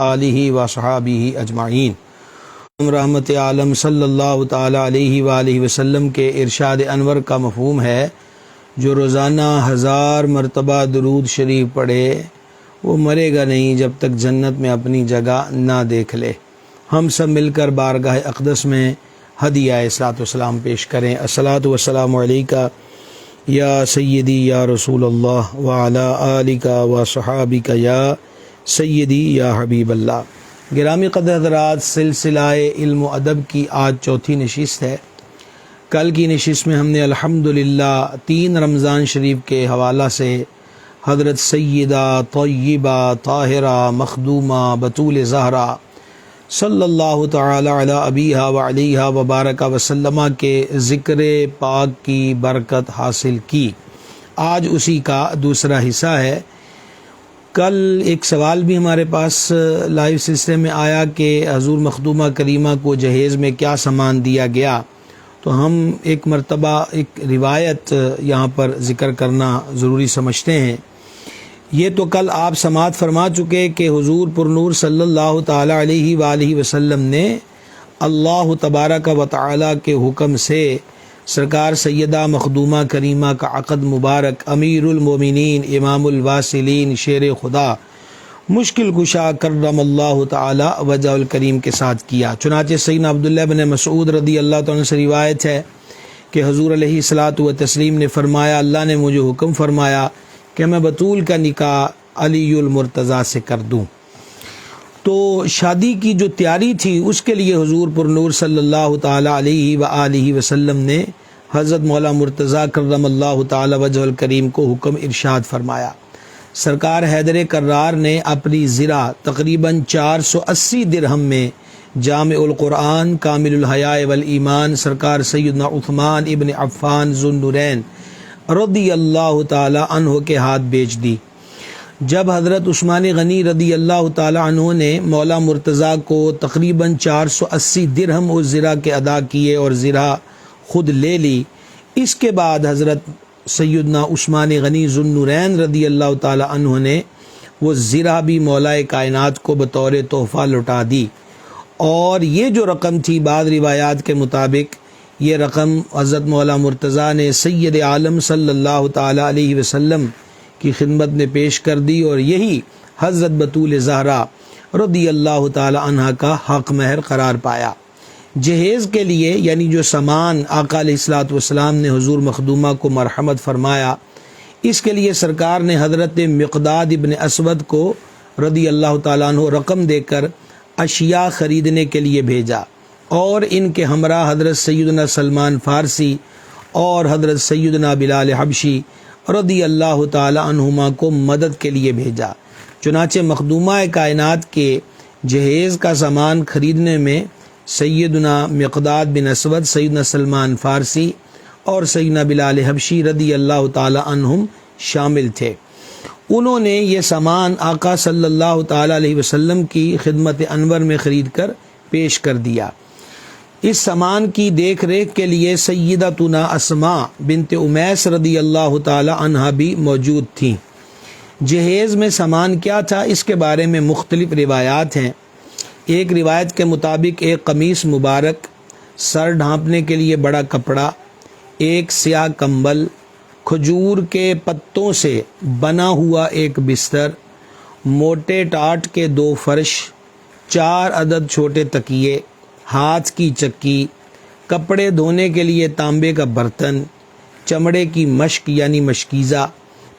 آلہ و صحابہ اجمعین۔ رحمت عالم صلی اللہ تعالی علیہ وآلہ وسلم کے ارشاد انور کا مفہوم ہے، جو روزانہ 1000 مرتبہ درود شریف پڑھے وہ مرے گا نہیں جب تک جنت میں اپنی جگہ نہ دیکھ لے۔ ہم سب مل کر بارگاہ اقدس میں ہدیہ صلاۃ والسلام پیش کریں۔ الصلاۃ والسلام علیکہ یا سیدی یا رسول اللہ وعلی آلک و صحابک یا سیدی یا حبیب اللہ۔ گرامی قدر حضرات، سلسلہ علم و ادب کی آج چوتھی نشست ہے۔ کل کی نشست میں ہم نے الحمدللہ 3 رمضان شریف کے حوالہ سے حضرت سیدہ طیبہ طاہرہ مخدومہ بطول زہرا صلی اللہ تعالی علی ابیہا و علیہا وبارک وسلم کے ذکر پاک کی برکت حاصل کی۔ آج اسی کا دوسرا حصہ ہے۔ کل ایک سوال بھی ہمارے پاس لائیو سلسلے میں آیا کہ حضور مخدومہ کریمہ کو جہیز میں کیا سامان دیا گیا، تو ہم ایک مرتبہ ایک روایت یہاں پر ذکر کرنا ضروری سمجھتے ہیں۔ یہ تو کل آپ سماعت فرما چکے کہ حضور پرنور صلی اللہ تعالی علیہ وآلہ وسلم نے اللہ تبارک و تعالی کے حکم سے سرکار سیدہ مخدومہ کریمہ کا عقد مبارک امیر المومنین امام الواصلین شیر خدا مشکل کشا کرم اللہ تعالی وجہ الکریم کے ساتھ کیا۔ چنانچہ سیدنا عبداللہ بن مسعود رضی اللہ تعالیٰ سے روایت ہے کہ حضور علیہ الصلاۃ والتسلیم نے فرمایا، اللہ نے مجھے حکم فرمایا کہ میں بطول کا نکاح علی المرتضیٰ سے کر دوں۔ تو شادی کی جو تیاری تھی اس کے لیے حضور پرنور صلی اللہ تعالی علیہ وآلہ وسلم نے حضرت مولا مرتضیٰ کرم اللہ تعالی وجہ الکریم کو حکم ارشاد فرمایا۔ سرکار حیدر کرار نے اپنی زرہ تقریباً 480 درہم میں جامع القرآن کامل الحیاء والایمان سرکار سیدنا عثمان ابن عفان ذو النورین رضی اللہ تعالی عنہ کے ہاتھ بیچ دی۔ جب حضرت عثمان غنی رضی اللہ تعالی عنہ نے مولا مرتضیٰ کو تقریباً 480 درہم اس زرہ کے ادا کیے اور زرہ خود لے لی، اس کے بعد حضرت سیدنا عثمان غنی ذو النورین رضی اللہ تعالی عنہ نے وہ زرہ بھی مولا کائنات کو بطور تحفہ لوٹا دی۔ اور یہ جو رقم تھی بعض روایات کے مطابق یہ رقم حضرت مولا مرتضیٰ نے سید عالم صلی اللہ تعالی علیہ وسلم کی خدمت میں پیش کر دی، اور یہی حضرت بطول زہرا رضی اللہ تعالی عنہ کا حق مہر قرار پایا۔ جہیز کے لیے یعنی جو سامان آقا علیہ الصلوۃ والسلام نے حضور مخدومہ کو مرحمت فرمایا، اس کے لیے سرکار نے حضرت مقداد ابن اسود کو رضی اللہ تعالیٰ عنہ رقم دے کر اشیاء خریدنے کے لیے بھیجا، اور ان کے ہمراہ حضرت سیدنا سلمان فارسی اور حضرت سیدنا بلال حبشی رضی اللہ تعالی عنہما کو مدد کے لیے بھیجا۔ چنانچہ مخدومہ کائنات کے جہیز کا سامان خریدنے میں سیدنا مقداد بن اسود، سیدنا سلمان فارسی اور سیدنا بلال حبشی رضی اللہ تعالی عنہم شامل تھے۔ انہوں نے یہ سامان آقا صلی اللہ تعالی علیہ وسلم کی خدمت انور میں خرید کر پیش کر دیا۔ اس سامان کی دیکھ ریکھ کے لیے سیدتنا اسماء بنت امیس رضی اللہ تعالی عنہا بھی موجود تھیں۔ جہیز میں سامان کیا تھا اس کے بارے میں مختلف روایات ہیں۔ ایک روایت کے مطابق ایک قمیص مبارک، سر ڈھانپنے کے لیے بڑا کپڑا، ایک سیاہ کمبل، کھجور کے پتوں سے بنا ہوا ایک بستر، موٹے ٹاٹ کے 2 فرش، 4 عدد چھوٹے تکیے، ہاتھ کی چکی، کپڑے دھونے کے لیے تانبے کا برتن، چمڑے کی مشک یعنی مشکیزہ،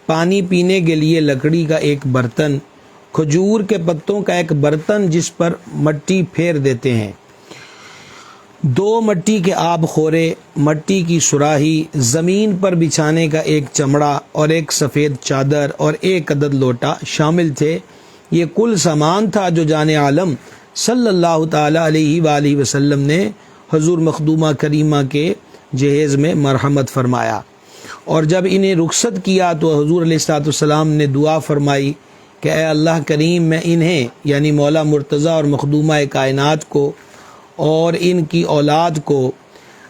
پانی پینے کے لیے لکڑی کا ایک برتن، کھجور کے پتوں کا ایک برتن جس پر مٹی پھیر دیتے ہیں، 2 مٹی کے آب خورے، مٹی کی سراہی، زمین پر بچھانے کا ایک چمڑا اور ایک سفید چادر اور 1 عدد لوٹا شامل تھے۔ یہ کل سامان تھا جو جان عالم صلی اللہ تعالی علیہ وآلہ وسلم نے حضور مخدومہ کریمہ کے جہیز میں مرحمت فرمایا۔ اور جب انہیں رخصت کیا تو حضور علیہ الصلوۃ والسلام نے دعا فرمائی کہ اے اللہ کریم، میں انہیں یعنی مولا مرتضیٰ اور مخدومہ کائنات کو اور ان کی اولاد کو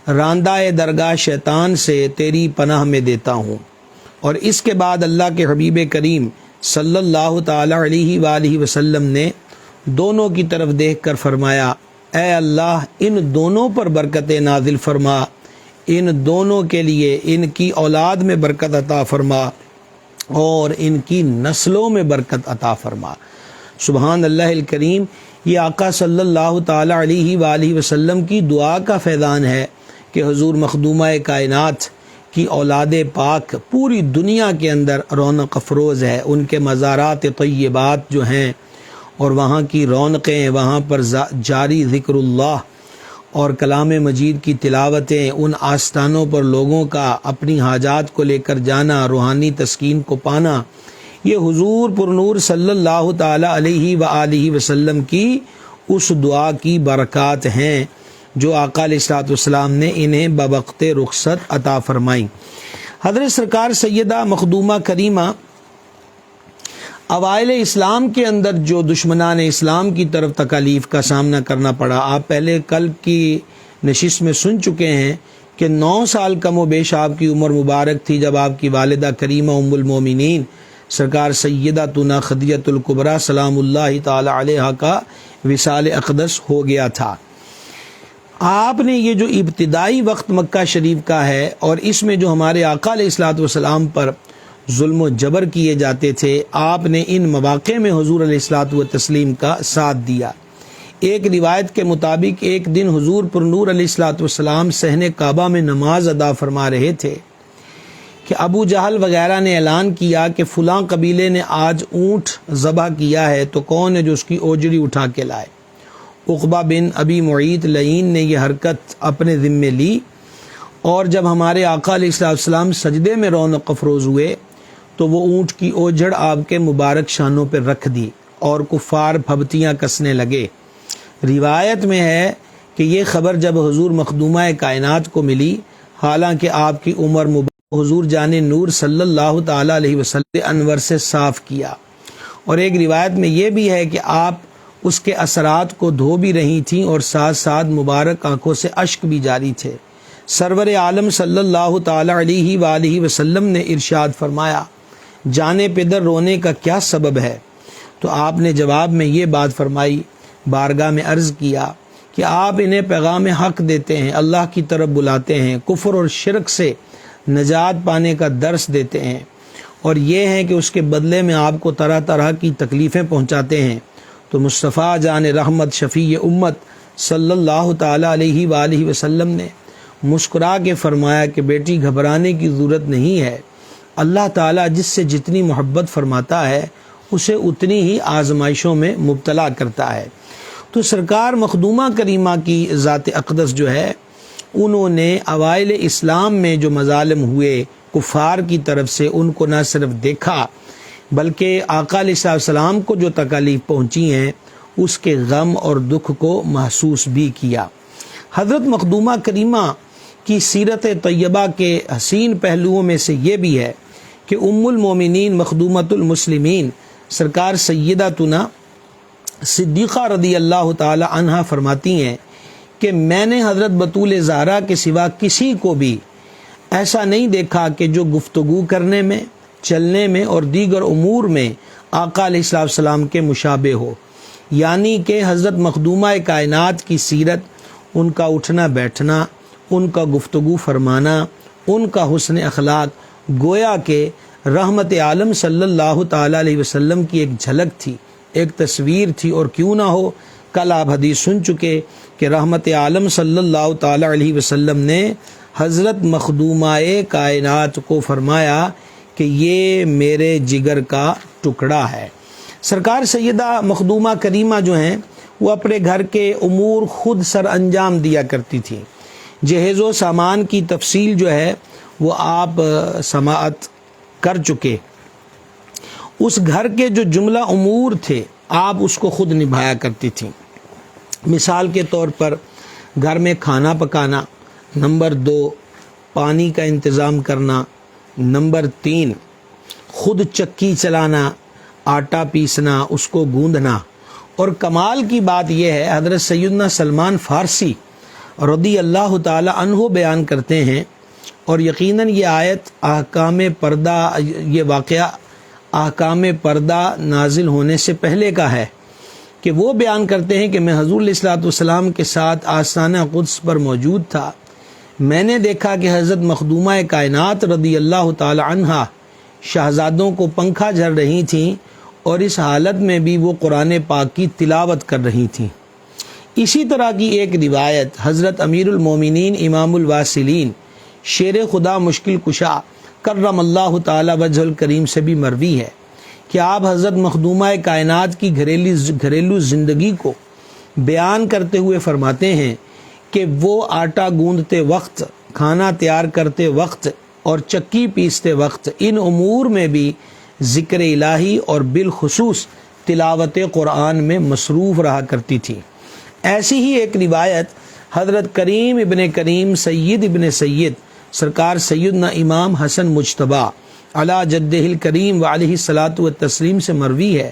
راندہ درگاہ شیطان سے تیری پناہ میں دیتا ہوں۔ اور اس کے بعد اللہ کے حبیب کریم صلی اللہ تعالی علیہ وآلہ وسلم نے دونوں کی طرف دیکھ کر فرمایا اے اللہ ان دونوں پر برکت نازل فرما، ان دونوں کے لیے ان کی اولاد میں برکت عطا فرما اور ان کی نسلوں میں برکت عطا فرما۔ سبحان اللہ الکریم، یہ آقا صلی اللہ تعالی علیہ وآلہ وسلم کی دعا کا فیضان ہے کہ حضور مخدومہ کائنات کی اولاد پاک پوری دنیا کے اندر رونق افروز ہے۔ ان کے مزارات طیبات جو ہیں اور وہاں کی رونقیں، وہاں پر جاری ذکر اللہ اور کلام مجید کی تلاوتیں، ان آستانوں پر لوگوں کا اپنی حاجات کو لے کر جانا، روحانی تسکین کو پانا، یہ حضور پر نور صلی اللہ تعالی علیہ وآلہ وسلم کی اس دعا کی برکات ہیں جو آقا علیہ الصلوۃ والسلام نے انہیں بوقت رخصت عطا فرمائیں۔ حضرت سرکار سیدہ مخدومہ کریمہ اوائل اسلام کے اندر جو دشمنان اسلام کی طرف تکالیف کا سامنا کرنا پڑا، آپ پہلے کل کی نشست میں سن چکے ہیں کہ 9 سال کم و بیش آپ کی عمر مبارک تھی جب آپ کی والدہ کریمہ ام المومنین سرکار سیدتنا خدیجہ الکبریٰ سلام اللہ تعالی علیہا کا وصال اقدس ہو گیا تھا۔ آپ نے یہ جو ابتدائی وقت مکہ شریف کا ہے اور اس میں جو ہمارے آقا علیہ الصلوۃ والسلام پر ظلم و جبر کیے جاتے تھے، آپ نے ان مواقع میں حضور علیہ الصلوۃ والتسلیم کا ساتھ دیا۔ ایک روایت کے مطابق ایک دن حضور پر نور علیہ الصلوۃ والسلام صحن کعبہ میں نماز ادا فرما رہے تھے کہ ابو جہل وغیرہ نے اعلان کیا کہ فلاں قبیلے نے آج اونٹ ذبح کیا ہے، تو کون ہے جو اس کی اوجڑی اٹھا کے لائے؟ عقبہ بن ابی معیط لعین نے یہ حرکت اپنے ذمے لی، اور جب ہمارے آقا علیہ الصلوۃ والسلام سجدے میں رونق افروز ہوئے تو وہ اونٹ کی اوجھڑ آپ کے مبارک شانوں پر رکھ دی اور کفار پھبتیاں کسنے لگے۔ روایت میں ہے کہ یہ خبر جب حضور مخدومہ کائنات کو ملی، حالانکہ آپ کی عمر مبارک حضور جان نور صلی اللہ تعالی علیہ وسلم انور سے صاف کیا، اور ایک روایت میں یہ بھی ہے کہ آپ اس کے اثرات کو دھو بھی رہی تھیں اور ساتھ ساتھ مبارک آنکھوں سے اشک بھی جاری تھے۔ سرور عالم صلی اللہ تعالی علیہ وآلہ وسلم نے ارشاد فرمایا جانے پدر رونے کا کیا سبب ہے؟ تو آپ نے جواب میں یہ بات فرمائی، بارگاہ میں عرض کیا کہ آپ انہیں پیغام حق دیتے ہیں، اللہ کی طرف بلاتے ہیں، کفر اور شرک سے نجات پانے کا درس دیتے ہیں، اور یہ ہے کہ اس کے بدلے میں آپ کو طرح طرح کی تکلیفیں پہنچاتے ہیں۔ تو مصطفیٰ جان رحمت شفیع امت صلی اللہ تعالی علیہ وآلہ وسلم نے مسکرا کے فرمایا کہ بیٹی گھبرانے کی ضرورت نہیں ہے، اللہ تعالیٰ جس سے جتنی محبت فرماتا ہے اسے اتنی ہی آزمائشوں میں مبتلا کرتا ہے۔ تو سرکار مخدومہ کریمہ کی ذات اقدس جو ہے، انہوں نے اوائل اسلام میں جو مظالم ہوئے کفار کی طرف سے، ان کو نہ صرف دیکھا بلکہ آقا علیہ السلام کو جو تکالیف پہنچی ہیں اس کے غم اور دکھ کو محسوس بھی کیا۔ حضرت مخدومہ کریمہ کی سیرت طیبہ کے حسین پہلوؤں میں سے یہ بھی ہے کہ ام المومنین مخدومۃ المسلمین سرکار سیدتنا صدیقہ رضی اللہ تعالی عنہا فرماتی ہیں کہ میں نے حضرت بطول زہرا کے سوا کسی کو بھی ایسا نہیں دیکھا کہ جو گفتگو کرنے میں، چلنے میں اور دیگر امور میں آقا علیہ السلام کے مشابہ ہو، یعنی کہ حضرت مخدومہ کائنات کی سیرت، ان کا اٹھنا بیٹھنا، ان کا گفتگو فرمانا، ان کا حسن اخلاق گویا کہ رحمت عالم صلی اللہ تعالی علیہ وسلم کی ایک جھلک تھی، ایک تصویر تھی۔ اور کیوں نہ ہو، کل آپ حدیث سن چکے کہ رحمت عالم صلی اللہ تعالی علیہ وسلم نے حضرت مخدومہ کائنات کو فرمایا کہ یہ میرے جگر کا ٹکڑا ہے۔ سرکار سیدہ مخدومہ کریمہ جو ہیں وہ اپنے گھر کے امور خود سر انجام دیا کرتی تھی۔ جہیز و سامان کی تفصیل جو ہے وہ آپ سماعت کر چکے۔ اس گھر کے جو جملہ امور تھے آپ اس کو خود نبھایا کرتی تھیں۔ مثال کے طور پر گھر میں کھانا پکانا، نمبر 2 پانی کا انتظام کرنا، نمبر 3 خود چکی چلانا، آٹا پیسنا، اس کو گوندھنا۔ اور کمال کی بات یہ ہے، حضرت سیدنا سلمان فارسی رضی اللہ تعالی عنہ بیان کرتے ہیں، اور یقیناً یہ آیت احکام پردہ، یہ واقعہ احکام پردہ نازل ہونے سے پہلے کا ہے، کہ وہ بیان کرتے ہیں کہ میں حضور علیہ الصلوۃ والسلام کے ساتھ آستانہ قدس پر موجود تھا. میں نے دیکھا کہ حضرت مخدومہ کائنات رضی اللہ تعالی عنہا شہزادوں کو پنکھا جھڑ رہی تھیں اور اس حالت میں بھی وہ قرآن پاک کی تلاوت کر رہی تھیں. اسی طرح کی ایک روایت حضرت امیر المومنین امام الواصلین شیر خدا مشکل کشا کرم اللہ تعالی وجہ الکریم سے بھی مروی ہے کہ آپ حضرت مخدومہ کائنات کی گھریلو زندگی کو بیان کرتے ہوئے فرماتے ہیں کہ وہ آٹا گوندتے وقت، کھانا تیار کرتے وقت اور چکی پیستے وقت ان امور میں بھی ذکر الہی اور بالخصوص تلاوت قرآن میں مصروف رہا کرتی تھی. ایسی ہی ایک روایت حضرت کریم ابن کریم سید ابن سید سرکار سیدنا امام حسن مجتبیٰ علی جدہ الکریم وعلیہ الصلاۃ والتسلیم سے مروی ہے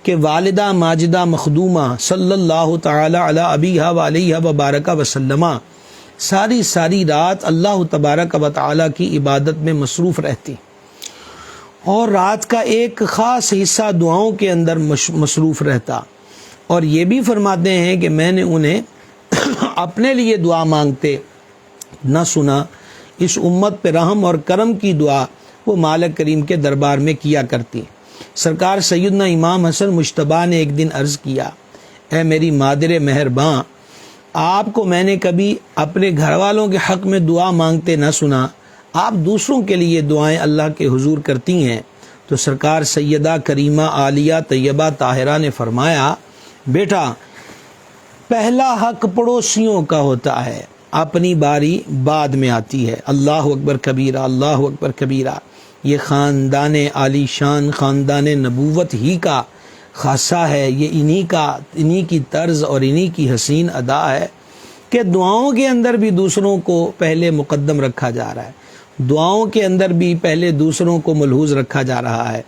کہ والدہ ماجدہ مخدومہ صلی اللہ تعالی علی ابیہا وعلیہ وبارک وسلم ساری رات اللہ تبارک و تعالی کی عبادت میں مصروف رہتی اور رات کا ایک خاص حصہ دعاؤں کے اندر مصروف رہتا. اور یہ بھی فرماتے ہیں کہ میں نے انہیں اپنے لیے دعا مانگتے نہ سنا. اس امت پہ رحم اور کرم کی دعا وہ مالک کریم کے دربار میں کیا کرتی. سرکار سیدنا امام حسن مجتبیٰ نے ایک دن عرض کیا، اے میری مادر مہرباں، آپ کو میں نے کبھی اپنے گھر والوں کے حق میں دعا مانگتے نہ سنا. آپ دوسروں کے لیے دعائیں اللہ کے حضور کرتی ہیں. تو سرکار سیدہ کریمہ عالیہ طیبہ طاہرہ نے فرمایا، بیٹا پہلا حق پڑوسیوں کا ہوتا ہے، اپنی باری بعد میں آتی ہے. اللہ اکبر کبیرہ، اللہ اکبر کبیرہ. یہ خاندان عالی شان، خاندان نبوت ہی کا خاصہ ہے. یہ انہی کی طرز اور انہی کی حسین ادا ہے کہ دعاؤں کے اندر بھی دوسروں کو پہلے مقدم رکھا جا رہا ہے، دعاؤں کے اندر بھی پہلے دوسروں کو ملحوظ رکھا جا رہا ہے.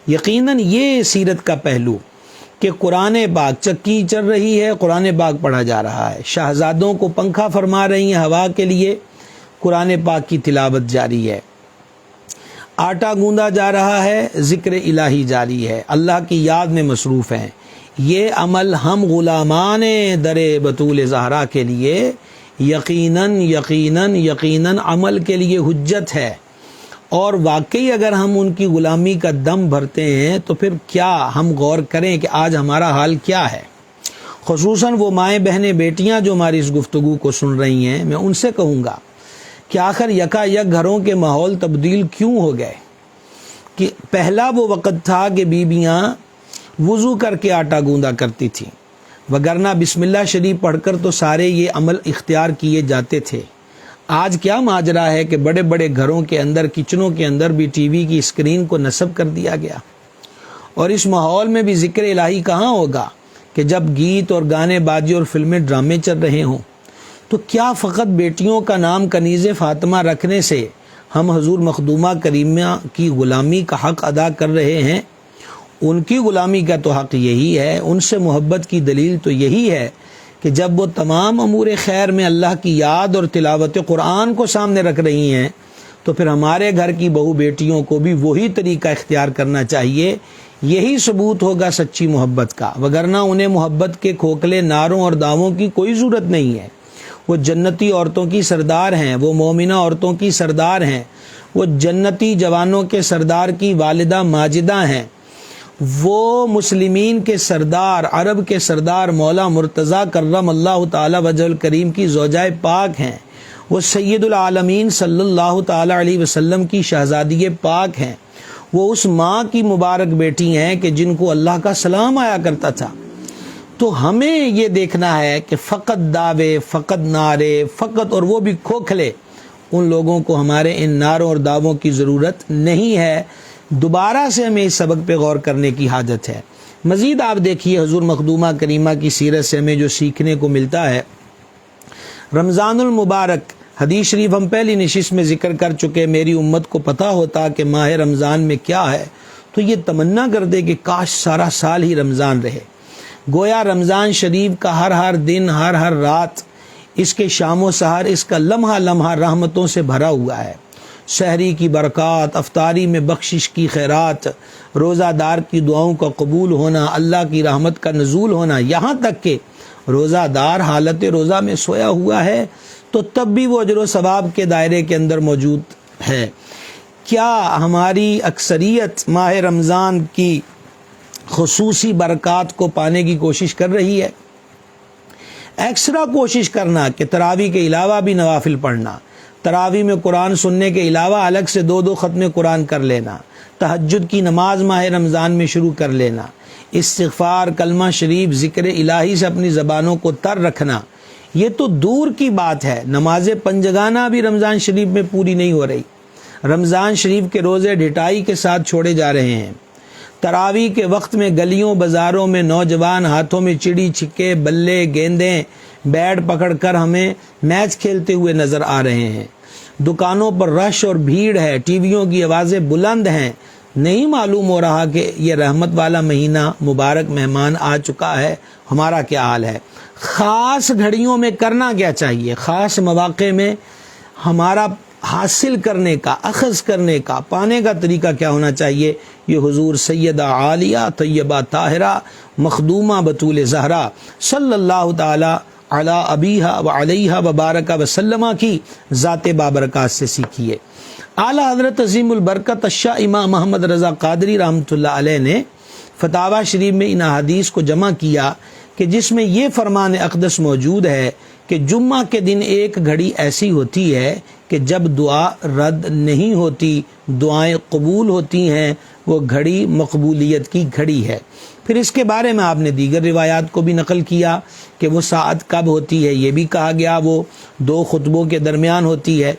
یقیناً یہ سیرت کا پہلو کہ قرآن پاک چکی چل رہی ہے، قرآن پاک پڑھا جا رہا ہے، شہزادوں کو پنکھا فرما رہی ہیں ہوا کے لیے، قرآن پاک کی تلاوت جاری ہے، آٹا گوندا جا رہا ہے، ذکر الہی جاری ہے، اللہ کی یاد میں مصروف ہیں. یہ عمل ہم غلامان در بطول زہرا کے لیے یقیناً عمل کے لیے حجت ہے. اور واقعی اگر ہم ان کی غلامی کا دم بھرتے ہیں تو پھر کیا ہم غور کریں کہ آج ہمارا حال کیا ہے. خصوصاً وہ مائیں بہنیں بیٹیاں جو ہماری اس گفتگو کو سن رہی ہیں، میں ان سے کہوں گا کہ آخر یکا یک گھروں کے ماحول تبدیل کیوں ہو گئے. کہ پہلا وہ وقت تھا کہ بیویاں وضو کر کے آٹا گوندا کرتی تھیں، وگرنہ بسم اللہ شریف پڑھ کر تو سارے یہ عمل اختیار کیے جاتے تھے. آج کیا ماجرا ہے کہ بڑے بڑے گھروں کے اندر، کچنوں کے اندر بھی ٹی وی کی اسکرین کو نصب کر دیا گیا. اور اس ماحول میں بھی ذکر الہی کہاں ہوگا کہ جب گیت اور گانے بازی اور فلمیں ڈرامے چل رہے ہوں. تو کیا فقط بیٹیوں کا نام کنیز فاطمہ رکھنے سے ہم حضور مخدومہ کریمہ کی غلامی کا حق ادا کر رہے ہیں؟ ان کی غلامی کا تو حق یہی ہے، ان سے محبت کی دلیل تو یہی ہے کہ جب وہ تمام امور خیر میں اللہ کی یاد اور تلاوت قرآن کو سامنے رکھ رہی ہیں تو پھر ہمارے گھر کی بہو بیٹیوں کو بھی وہی طریقہ اختیار کرنا چاہیے. یہی ثبوت ہوگا سچی محبت کا، وگرنہ انہیں محبت کے کھوکھلے نعروں اور دعووں کی کوئی ضرورت نہیں ہے. وہ جنتی عورتوں کی سردار ہیں، وہ مومنہ عورتوں کی سردار ہیں، وہ جنتی جوانوں کے سردار کی والدہ ماجدہ ہیں، وہ مسلمین کے سردار، عرب کے سردار مولا مرتضیٰ کرم اللہ تعالی وجہ الکریم کی زوجہ پاک ہیں، وہ سید العالمین صلی اللہ تعالی علیہ وسلم کی شہزادی پاک ہیں، وہ اس ماں کی مبارک بیٹی ہیں کہ جن کو اللہ کا سلام آیا کرتا تھا. تو ہمیں یہ دیکھنا ہے کہ فقط دعوے، فقط نعرے، فقط اور وہ بھی کھوکھلے، ان لوگوں کو ہمارے ان نعروں اور دعووں کی ضرورت نہیں ہے. دوبارہ سے ہمیں اس سبق پہ غور کرنے کی حاجت ہے. مزید آپ دیکھیے حضور مخدومہ کریمہ کی سیرت سے ہمیں جو سیکھنے کو ملتا ہے. رمضان المبارک حدیث شریف ہم پہلی نشست میں ذکر کر چکے. میری امت کو پتہ ہوتا کہ ماہ رمضان میں کیا ہے تو یہ تمنا کر دے کہ کاش سارا سال ہی رمضان رہے. گویا رمضان شریف کا ہر دن، ہر رات، اس کے شام و سحر، اس کا لمحہ لمحہ رحمتوں سے بھرا ہوا ہے. سحری کی برکات، افطاری میں بخشش کی خیرات، روزہ دار کی دعاؤں کا قبول ہونا، اللہ کی رحمت کا نزول ہونا، یہاں تک کہ روزہ دار حالت روزہ میں سویا ہوا ہے تو تب بھی وہ اجر و ثواب کے دائرے کے اندر موجود ہے۔ کیا ہماری اکثریت ماہ رمضان کی خصوصی برکات کو پانے کی کوشش کر رہی ہے؟ ایکسٹرا کوشش کرنا کہ تراویح کے علاوہ بھی نوافل پڑھنا، تراویح میں قرآن سننے کے علاوہ الگ سے 2 ختم قرآن کر لینا، تہجد کی نماز ماہ رمضان میں شروع کر لینا، استغفار، کلمہ شریف، ذکر الہی سے اپنی زبانوں کو تر رکھنا، یہ تو دور کی بات ہے۔ نماز پنجگانہ بھی رمضان شریف میں پوری نہیں ہو رہی، رمضان شریف کے روزے ڈھٹائی کے ساتھ چھوڑے جا رہے ہیں۔ تراویح کے وقت میں گلیوں بازاروں میں نوجوان ہاتھوں میں چڑی چھکے، بلے، گیندیں، بیٹ پکڑ کر ہمیں میچ کھیلتے ہوئے نظر آ رہے ہیں۔ دکانوں پر رش اور بھیڑ ہے، ٹی ویوں کی آوازیں بلند ہیں۔ نہیں معلوم ہو رہا کہ یہ رحمت والا مہینہ مبارک مہمان آ چکا ہے، ہمارا کیا حال ہے؟ خاص گھڑیوں میں کرنا کیا چاہیے؟ خاص مواقع میں ہمارا حاصل کرنے کا، اخذ کرنے کا، پانے کا طریقہ کیا ہونا چاہیے؟ یہ حضور سیدہ عالیہ طیبہ طاہرہ مخدومہ بطول زہرا صلی اللہ تعالی علی ابیہا و علیہا وبارک وسلم کی ذات بابرکات سے سیکھیے۔ اعلیٰ حضرت عظیم البرکت الشاہ امام محمد رضا قادری رحمۃ اللہ علیہ نے فتاوی شریف میں ان احادیث کو جمع کیا کہ جس میں یہ فرمان اقدس موجود ہے کہ جمعہ کے دن ایک گھڑی ایسی ہوتی ہے کہ جب دعا رد نہیں ہوتی، دعائیں قبول ہوتی ہیں، وہ گھڑی مقبولیت کی گھڑی ہے۔ پھر اس کے بارے میں آپ نے دیگر روایات کو بھی نقل کیا کہ وہ ساعت کب ہوتی ہے، یہ بھی کہا گیا وہ 2 خطبوں کے درمیان ہوتی ہے،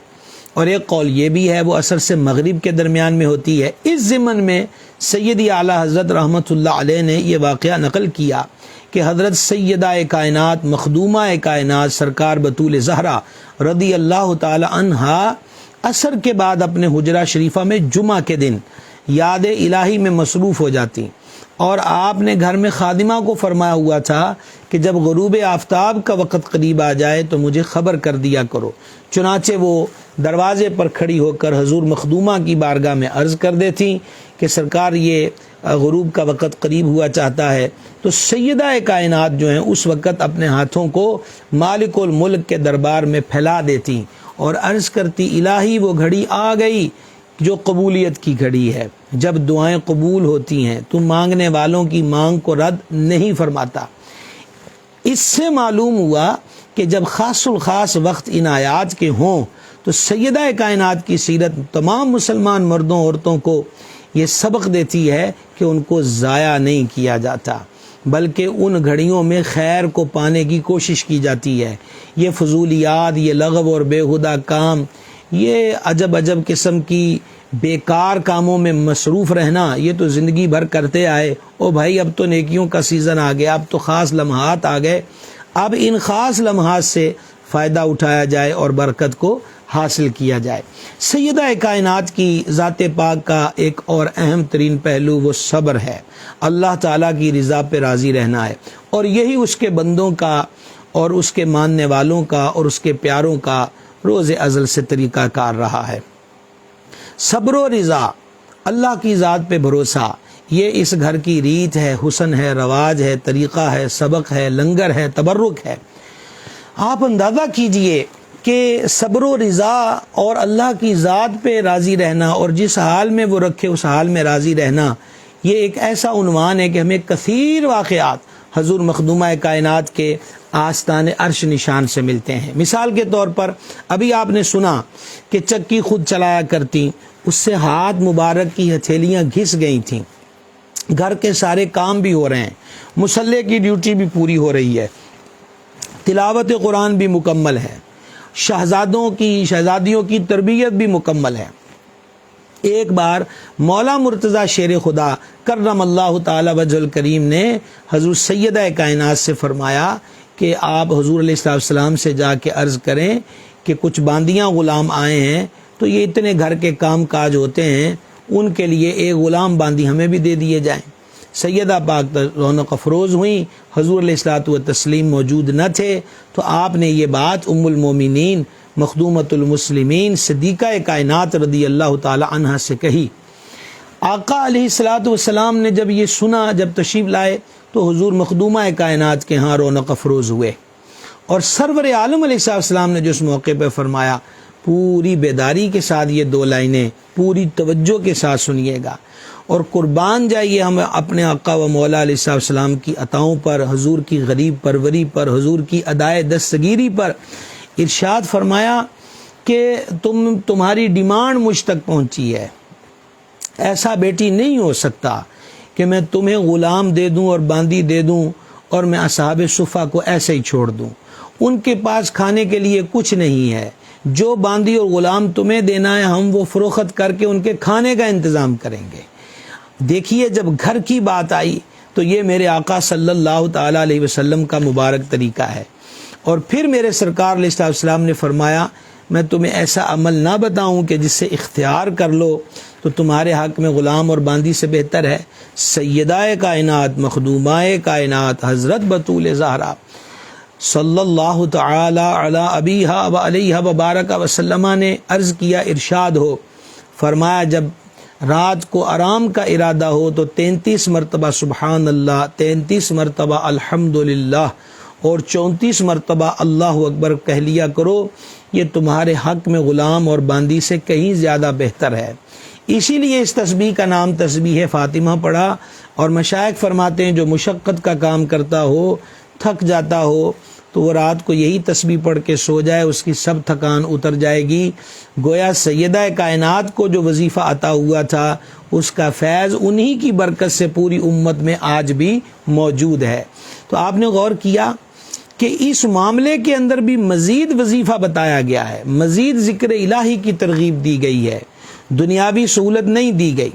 اور ایک قول یہ بھی ہے وہ عصر سے مغرب کے درمیان میں ہوتی ہے۔ اس ضمن میں سیدی اعلیٰ حضرت رحمۃ اللہ علیہ نے یہ واقعہ نقل کیا کہ حضرت سیدہ کائنات مخدومہ کائنات سرکار بطول زہرا رضی اللہ تعالی عنہا عصر کے بعد اپنے حجرہ شریفہ میں جمعہ کے دن یاد الہی میں مصروف ہو جاتی، اور آپ نے گھر میں خادمہ کو فرمایا ہوا تھا کہ جب غروب آفتاب کا وقت قریب آ جائے تو مجھے خبر کر دیا کرو۔ چنانچہ وہ دروازے پر کھڑی ہو کر حضور مخدومہ کی بارگاہ میں عرض کر دیتی کہ سرکار یہ غروب کا وقت قریب ہوا چاہتا ہے، تو سیدہ کائنات جو ہیں اس وقت اپنے ہاتھوں کو مالک الملک کے دربار میں پھیلا دیتی اور عرض کرتی الہی وہ گھڑی آ گئی جو قبولیت کی گھڑی ہے، جب دعائیں قبول ہوتی ہیں تو مانگنے والوں کی مانگ کو رد نہیں فرماتا۔ اس سے معلوم ہوا کہ جب خاص الخاص وقت ان آیات کے ہوں تو سیدہ کائنات کی سیرت تمام مسلمان مردوں عورتوں کو یہ سبق دیتی ہے کہ ان کو ضائع نہیں کیا جاتا، بلکہ ان گھڑیوں میں خیر کو پانے کی کوشش کی جاتی ہے۔ یہ فضولیات، یہ لغو اور بےہودہ کام، یہ عجب قسم کی بیکار کاموں میں مصروف رہنا، یہ تو زندگی بھر کرتے آئے۔ او بھائی اب تو نیکیوں کا سیزن آ گیا، اب تو خاص لمحات آ گئے، اب ان خاص لمحات سے فائدہ اٹھایا جائے اور برکت کو حاصل کیا جائے۔ سیدہ کائنات کی ذات پاک کا ایک اور اہم ترین پہلو وہ صبر ہے، اللہ تعالیٰ کی رضا پہ راضی رہنا ہے، اور یہی اس کے بندوں کا اور اس کے ماننے والوں کا اور اس کے پیاروں کا روز ازل سے طریقہ کار رہا ہے۔ صبر و رضا، اللہ کی ذات پہ بھروسہ، یہ اس گھر کی ریت ہے، حسن ہے، رواج ہے، طریقہ ہے، سبق ہے، لنگر ہے، تبرک ہے۔ آپ اندازہ کیجئے کہ صبر و رضا اور اللہ کی ذات پہ راضی رہنا اور جس حال میں وہ رکھے اس حال میں راضی رہنا، یہ ایک ایسا عنوان ہے کہ ہمیں کثیر واقعات حضور مخدومہ کائنات کے آستان عرش نشان سے ملتے ہیں۔ مثال کے طور پر ابھی آپ نے سنا کہ چکی خود چلایا کرتی، اس سے ہاتھ مبارک کی ہتھیلیاں گھس گئی تھیں، گھر کے سارے کام بھی ہو رہے ہیں، مصلے کی ڈیوٹی بھی پوری ہو رہی ہے، تلاوت قرآن بھی مکمل ہے، شہزادیوں کی تربیت بھی مکمل ہے۔ ایک بار مولا مرتضی شیر خدا کرم اللہ تعالی وجہ الکریم نے حضور سیدہ کائنات سے فرمایا کہ آپ حضور علیہ السلام سے جا کے عرض کریں کہ کچھ باندیاں غلام آئے ہیں، تو یہ اتنے گھر کے کام کاج ہوتے ہیں، ان کے لیے ایک غلام باندی ہمیں بھی دے دیے جائیں۔ سیدہ پاک رونق افروز ہوئیں، حضور علیہ الصلوۃ والتسلیم موجود نہ تھے، تو آپ نے یہ بات ام المومنین مخدومۃ المسلمین صدیقہ کائنات رضی اللہ تعالی عنہ سے کہی۔ آقا علیہ الصلوۃ والسلام نے جب یہ سنا، جب تشریف لائے تو حضور مخدومہ کائنات کے ہاں رونق افروز ہوئے، اور سرور عالم علیہ السلام نے جو اس موقع پہ فرمایا، پوری بیداری کے ساتھ یہ دو لائنیں پوری توجہ کے ساتھ سنیے گا، اور قربان جائیے ہم اپنے آقا و مولا علیہ السلام کی عطاؤں پر، حضور کی غریب پروری پر، حضور کی ادائے دستگیری پر۔ ارشاد فرمایا کہ تمہاری ڈیمانڈ مجھ تک پہنچی ہے، ایسا بیٹی نہیں ہو سکتا کہ میں تمہیں غلام دے دوں اور باندی دے دوں اور میں اصحاب صفہ کو ایسے ہی چھوڑ دوں۔ ان کے پاس کھانے کے لیے کچھ نہیں ہے، جو باندی اور غلام تمہیں دینا ہے ہم وہ فروخت کر کے ان کے کھانے کا انتظام کریں گے۔ دیکھیے جب گھر کی بات آئی تو یہ میرے آقا صلی اللہ تعالی علیہ وسلم کا مبارک طریقہ ہے۔ اور پھر میرے سرکار علیہ السلام نے فرمایا، میں تمہیں ایسا عمل نہ بتاؤں کہ جس سے اختیار کر لو تو تمہارے حق میں غلام اور باندی سے بہتر ہے سیدہ کائنات مخدومہ کائنات حضرت بطول زہرا صلی اللہ تعالی علی ابیہا و علیہ وبارک وسلم نے عرض کیا، ارشاد ہو فرمایا، جب رات کو آرام کا ارادہ ہو تو 33 مرتبہ سبحان اللہ، 33 مرتبہ الحمدللہ اور 34 مرتبہ اللہ اکبر کہہ لیا کرو، یہ تمہارے حق میں غلام اور باندی سے کہیں زیادہ بہتر ہے۔ اسی لیے اس تسبیح کا نام تسبیح فاطمہ پڑا، اور مشائخ فرماتے ہیں جو مشقت کا کام کرتا ہو، تھک جاتا ہو، تو وہ رات کو یہی تسبیح پڑھ کے سو جائے، اس کی سب تھکان اتر جائے گی۔ گویا سیدہ کائنات کو جو وظیفہ عطا ہوا تھا اس کا فیض انہی کی برکت سے پوری امت میں آج بھی موجود ہے۔ تو آپ نے غور کیا کہ اس معاملے کے اندر بھی مزید وظیفہ بتایا گیا ہے، مزید ذکر الہی کی ترغیب دی گئی ہے، دنیاوی سہولت نہیں دی گئی۔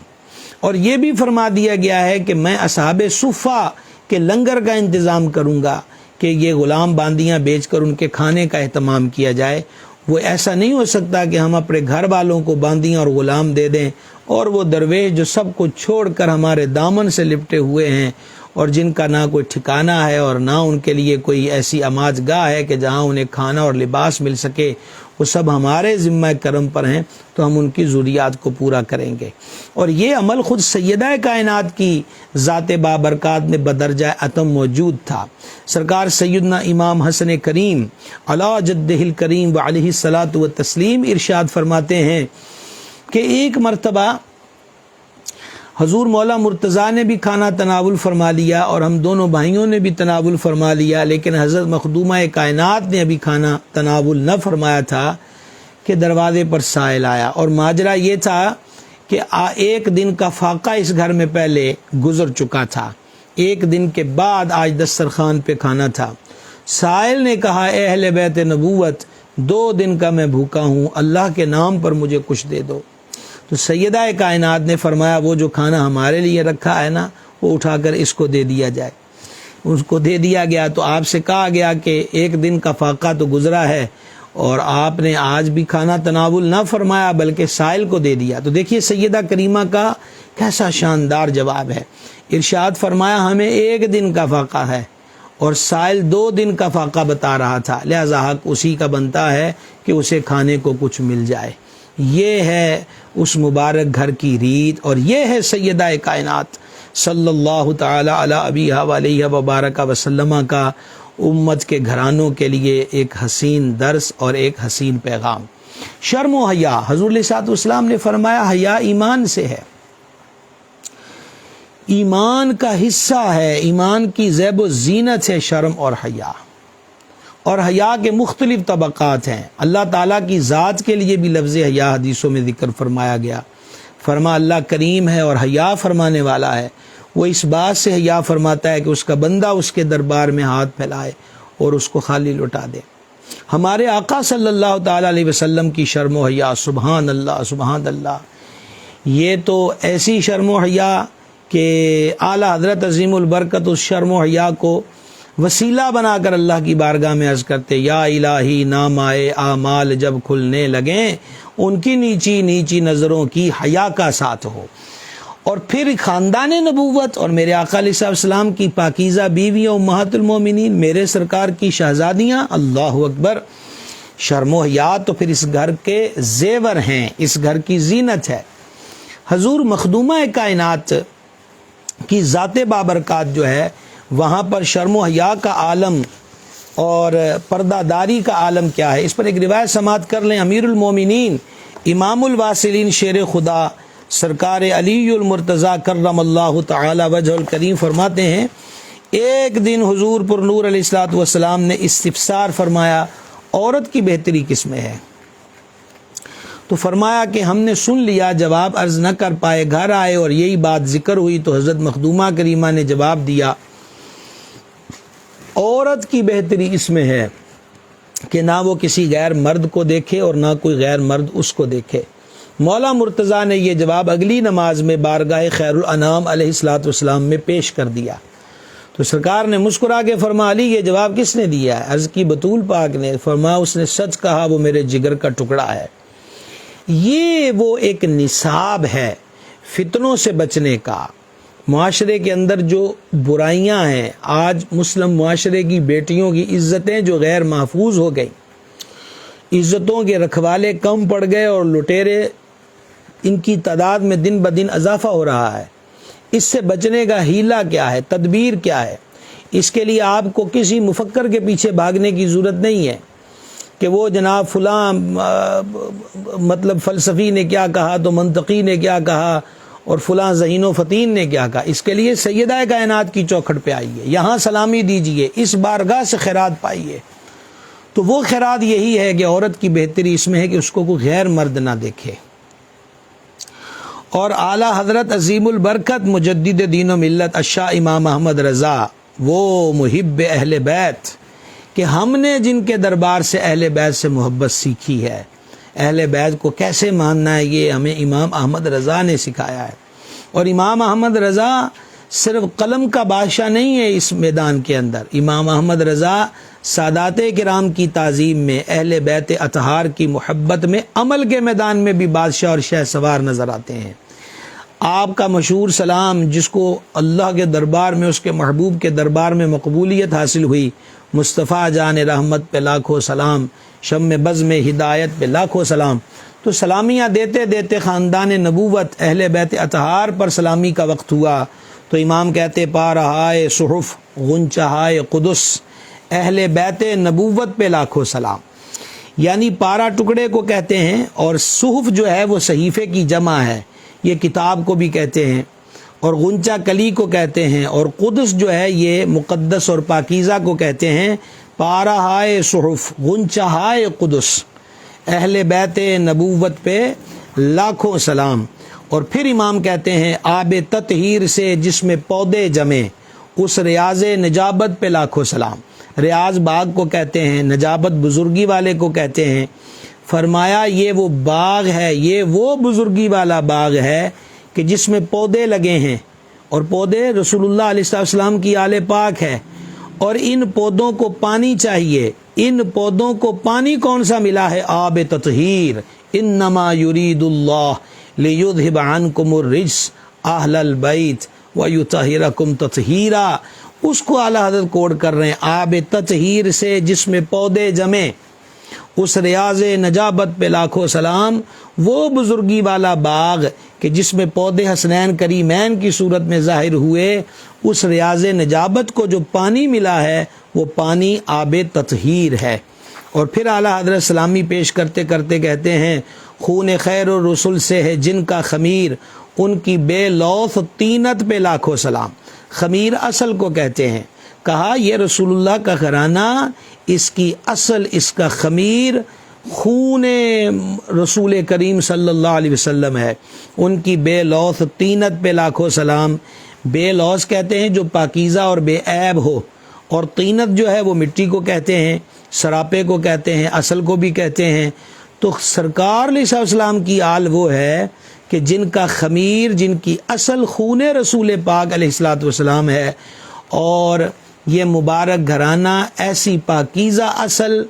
اور یہ بھی فرما دیا گیا ہے کہ میں اصحاب صفہ کے لنگر کا انتظام کروں گا کہ یہ غلام باندیاں بیچ کر ان کے کھانے کا اہتمام کیا جائے۔ وہ ایسا نہیں ہو سکتا کہ ہم اپنے گھر والوں کو باندیاں اور غلام دے دیں، اور وہ درویش جو سب کو چھوڑ کر ہمارے دامن سے لپٹے ہوئے ہیں اور جن کا نہ کوئی ٹھکانہ ہے اور نہ ان کے لیے کوئی ایسی اماج گاہ ہے کہ جہاں انہیں کھانا اور لباس مل سکے، وہ سب ہمارے ذمہ کرم پر ہیں، تو ہم ان کی ضروریات کو پورا کریں گے۔ اور یہ عمل خود سیدہ کائنات کی ذات بابرکات میں بدرجہ اتم موجود تھا۔ سرکار سیدنا امام حسن کریم علی جدہ الکریم وعلیہ الصلاۃ والتسلیم ارشاد فرماتے ہیں کہ ایک مرتبہ حضور مولا مرتضیٰ نے بھی کھانا تناول فرما لیا اور ہم دونوں بھائیوں نے بھی تناول فرما لیا، لیکن حضرت مخدومہ کائنات نے ابھی کھانا تناول نہ فرمایا تھا کہ دروازے پر سائل آیا، اور ماجرا یہ تھا کہ ایک دن کا فاقہ اس گھر میں پہلے گزر چکا تھا، ایک دن کے بعد آج دسترخوان پہ کھانا تھا۔ سائل نے کہا، اے اہل بیت نبوت، 2 دن کا میں بھوکا ہوں، اللہ کے نام پر مجھے کچھ دے دو۔ تو سیدہ کائنات نے فرمایا، وہ جو کھانا ہمارے لیے رکھا ہے نا، وہ اٹھا کر اس کو دے دیا جائے۔ اس کو دے دیا گیا تو آپ سے کہا گیا کہ ایک دن کا فاقہ تو گزرا ہے اور آپ نے آج بھی کھانا تناول نہ فرمایا بلکہ سائل کو دے دیا۔ تو دیکھیے سیدہ کریمہ کا کیسا شاندار جواب ہے۔ ارشاد فرمایا، ہمیں 1 دن کا فاقہ ہے اور سائل 2 دن کا فاقہ بتا رہا تھا، لہذا حق اسی کا بنتا ہے کہ اسے کھانے کو کچھ مل جائے۔ یہ ہے اس مبارک گھر کی ریت، اور یہ ہے سیدہ کائنات صلی اللہ تعالی علی ابیہا و علیہ وبارک وسلم کا امت کے گھرانوں کے لیے ایک حسین درس اور ایک حسین پیغام۔ شرم و حیا، حضور علیہ الصلوۃ والسلام نے فرمایا حیا ایمان سے ہے، ایمان کا حصہ ہے، ایمان کی زیب و زینت ہے شرم اور حیا۔ اور حیا کے مختلف طبقات ہیں۔ اللہ تعالیٰ کی ذات کے لیے بھی لفظ حیا حدیثوں میں ذکر فرمایا گیا، فرما اللہ کریم ہے اور حیا فرمانے والا ہے۔ وہ اس بات سے حیا فرماتا ہے کہ اس کا بندہ اس کے دربار میں ہاتھ پھیلائے اور اس کو خالی لوٹا دے۔ ہمارے آقا صلی اللہ تعالیٰ علیہ وسلم کی شرم و حیا، سبحان اللہ سبحان اللہ، یہ تو ایسی شرم و حیا کہ اعلیٰ حضرت عظیم البرکت اس شرم و حیا کو وسیلہ بنا کر اللہ کی بارگاہ میں عرض کرتے، یا الہی نامائے اعمال جب کھلنے لگیں، ان کی نیچی نیچی نظروں کی حیا کا ساتھ ہو۔ اور پھر خاندان نبوت اور میرے آقا علیہ السلام کی پاکیزہ بیویوں امہات المومنین، میرے سرکار کی شہزادیاں، اللہ اکبر، شرم و حیا تو پھر اس گھر کے زیور ہیں، اس گھر کی زینت ہے۔ حضور مخدومہ کائنات کی ذات بابرکات جو ہے وہاں پر شرم و حیا کا عالم اور پردہ داری کا عالم کیا ہے، اس پر ایک روایت سماعت کر لیں۔ امیر المومنین امام الواصلین شیر خدا سرکار علی المرتضیٰ کرم اللہ تعالی وجہ الکریم فرماتے ہیں، ایک دن حضور پر نور علیہ الصلوۃ والسلام نے استفسار فرمایا عورت کی بہتری کس میں ہے؟ تو فرمایا کہ ہم نے سن لیا، جواب عرض نہ کر پائے، گھر آئے اور یہی بات ذکر ہوئی تو حضرت مخدومہ کریمہ نے جواب دیا عورت کی بہتری اس میں ہے کہ نہ وہ کسی غیر مرد کو دیکھے اور نہ کوئی غیر مرد اس کو دیکھے۔ مولا مرتضیٰ نے یہ جواب اگلی نماز میں بارگاہ خیر الانام علیہ الصلوۃ والسلام میں پیش کر دیا تو سرکار نے مسکرا کے فرمایا علی یہ جواب کس نے دیا ہے؟ عرض کی بطول پاک نے۔ فرمایا اس نے سچ کہا، وہ میرے جگر کا ٹکڑا ہے۔ یہ وہ ایک نصاب ہے فتنوں سے بچنے کا۔ معاشرے کے اندر جو برائیاں ہیں، آج مسلم معاشرے کی بیٹیوں کی عزتیں جو غیر محفوظ ہو گئی، عزتوں کے رکھوالے کم پڑ گئے اور لٹیرے ان کی تعداد میں دن بدن اضافہ ہو رہا ہے۔ اس سے بچنے کا ہیلہ کیا ہے، تدبیر کیا ہے؟ اس کے لیے آپ کو کسی مفکر کے پیچھے بھاگنے کی ضرورت نہیں ہے کہ وہ جناب فلاں مطلب فلسفی نے کیا کہا تو منطقی نے کیا کہا اور فلاں ذہین و فطین نے کیا کہا۔ اس کے لیے سیدہ کائنات کی چوکھٹ پہ آئیے، یہاں سلامی دیجئے، اس بارگاہ سے خیرات پائیے۔ تو وہ خیرات یہی ہے کہ عورت کی بہتری اس میں ہے کہ اس کو کوئی غیر مرد نہ دیکھے۔ اور اعلیٰ حضرت عظیم البرکت مجدد دین و ملت الشاہ امام احمد رضا، وہ محب اہل بیت کہ ہم نے جن کے دربار سے اہل بیت سے محبت سیکھی ہے، اہل بیت کو کیسے ماننا ہے، یہ ہمیں امام احمد رضا نے سکھایا ہے۔ اور امام احمد رضا صرف قلم کا بادشاہ نہیں ہے اس میدان کے اندر، امام احمد رضا سادات کرام کی تعظیم میں، اہل بیت اطہار کی محبت میں، عمل کے میدان میں بھی بادشاہ اور شہ سوار نظر آتے ہیں۔ آپ کا مشہور سلام جس کو اللہ کے دربار میں، اس کے محبوب کے دربار میں مقبولیت حاصل ہوئی، مصطفیٰ جان رحمت پہ لاکھوں سلام، شم بزم ہدایت پہ لاکھوں سلام۔ تو سلامیاں دیتے دیتے خاندان نبوت اہل بیت اطہار پر سلامی کا وقت ہوا تو امام کہتے پا رہائے صحف غنچہائے قدس، اہل بیت نبوت پہ لاکھوں سلام۔ یعنی پارا ٹکڑے کو کہتے ہیں، اور صحف جو ہے وہ صحیفے کی جمع ہے، یہ کتاب کو بھی کہتے ہیں، اور غنچہ کلی کو کہتے ہیں، اور قدس جو ہے یہ مقدس اور پاکیزہ کو کہتے ہیں۔ پارا ہائے صحف غنچہ ہائے قدس، اہل بیت نبوت پہ لاکھوں سلام۔ اور پھر امام کہتے ہیں آب تطہیر سے جس میں پودے جمے، اس ریاض نجابت پہ لاکھوں سلام۔ ریاض باغ کو کہتے ہیں، نجابت بزرگی والے کو کہتے ہیں۔ فرمایا یہ وہ باغ ہے، یہ وہ بزرگی والا باغ ہے کہ جس میں پودے لگے ہیں، اور پودے رسول اللہ علیہ السلام کی آل پاک ہے، اور ان پودوں کو پانی چاہیے۔ ان پودوں کو پانی کون سا ملا ہے؟ آب تطہیر۔ انما یرید اللہ لیذھب عنکم الرجس اہل البیت ویطہرکم تطہیرا۔ اس کو اعلیٰ حضرت کوڈ کر رہے ہیں، آب تطہیر سے جس میں پودے جمے، اس ریاض نجابت پہ لاکھوں سلام۔ وہ بزرگی والا باغ کہ جس میں پودے حسنین کریمین کی صورت میں ظاہر ہوئے، اس ریاض نجابت کو جو پانی ملا ہے وہ پانی آب تطہیر ہے۔ اور پھر اعلیٰ حضرت سلامی پیش کرتے کرتے کہتے ہیں خون خیر الرسل سے ہے جن کا خمیر، ان کی بے لوث طینت پہ لاکھوں سلام۔ خمیر اصل کو کہتے ہیں، کہا یہ رسول اللہ کا گھرانہ، اس کی اصل، اس کا خمیر خون رسول کریم صلی اللہ علیہ وسلم ہے۔ ان کی بے لوث طینت پہ لاکھوں سلام۔ بے لوث کہتے ہیں جو پاکیزہ اور بے عیب ہو، اور طینت جو ہے وہ مٹی کو کہتے ہیں، سراپے کو کہتے ہیں، اصل کو بھی کہتے ہیں۔ تو سرکار علیہ السلام کی آل وہ ہے کہ جن کا خمیر، جن کی اصل خون رسول پاک علیہ السلام ہے، اور یہ مبارک گھرانہ ایسی پاکیزہ اصل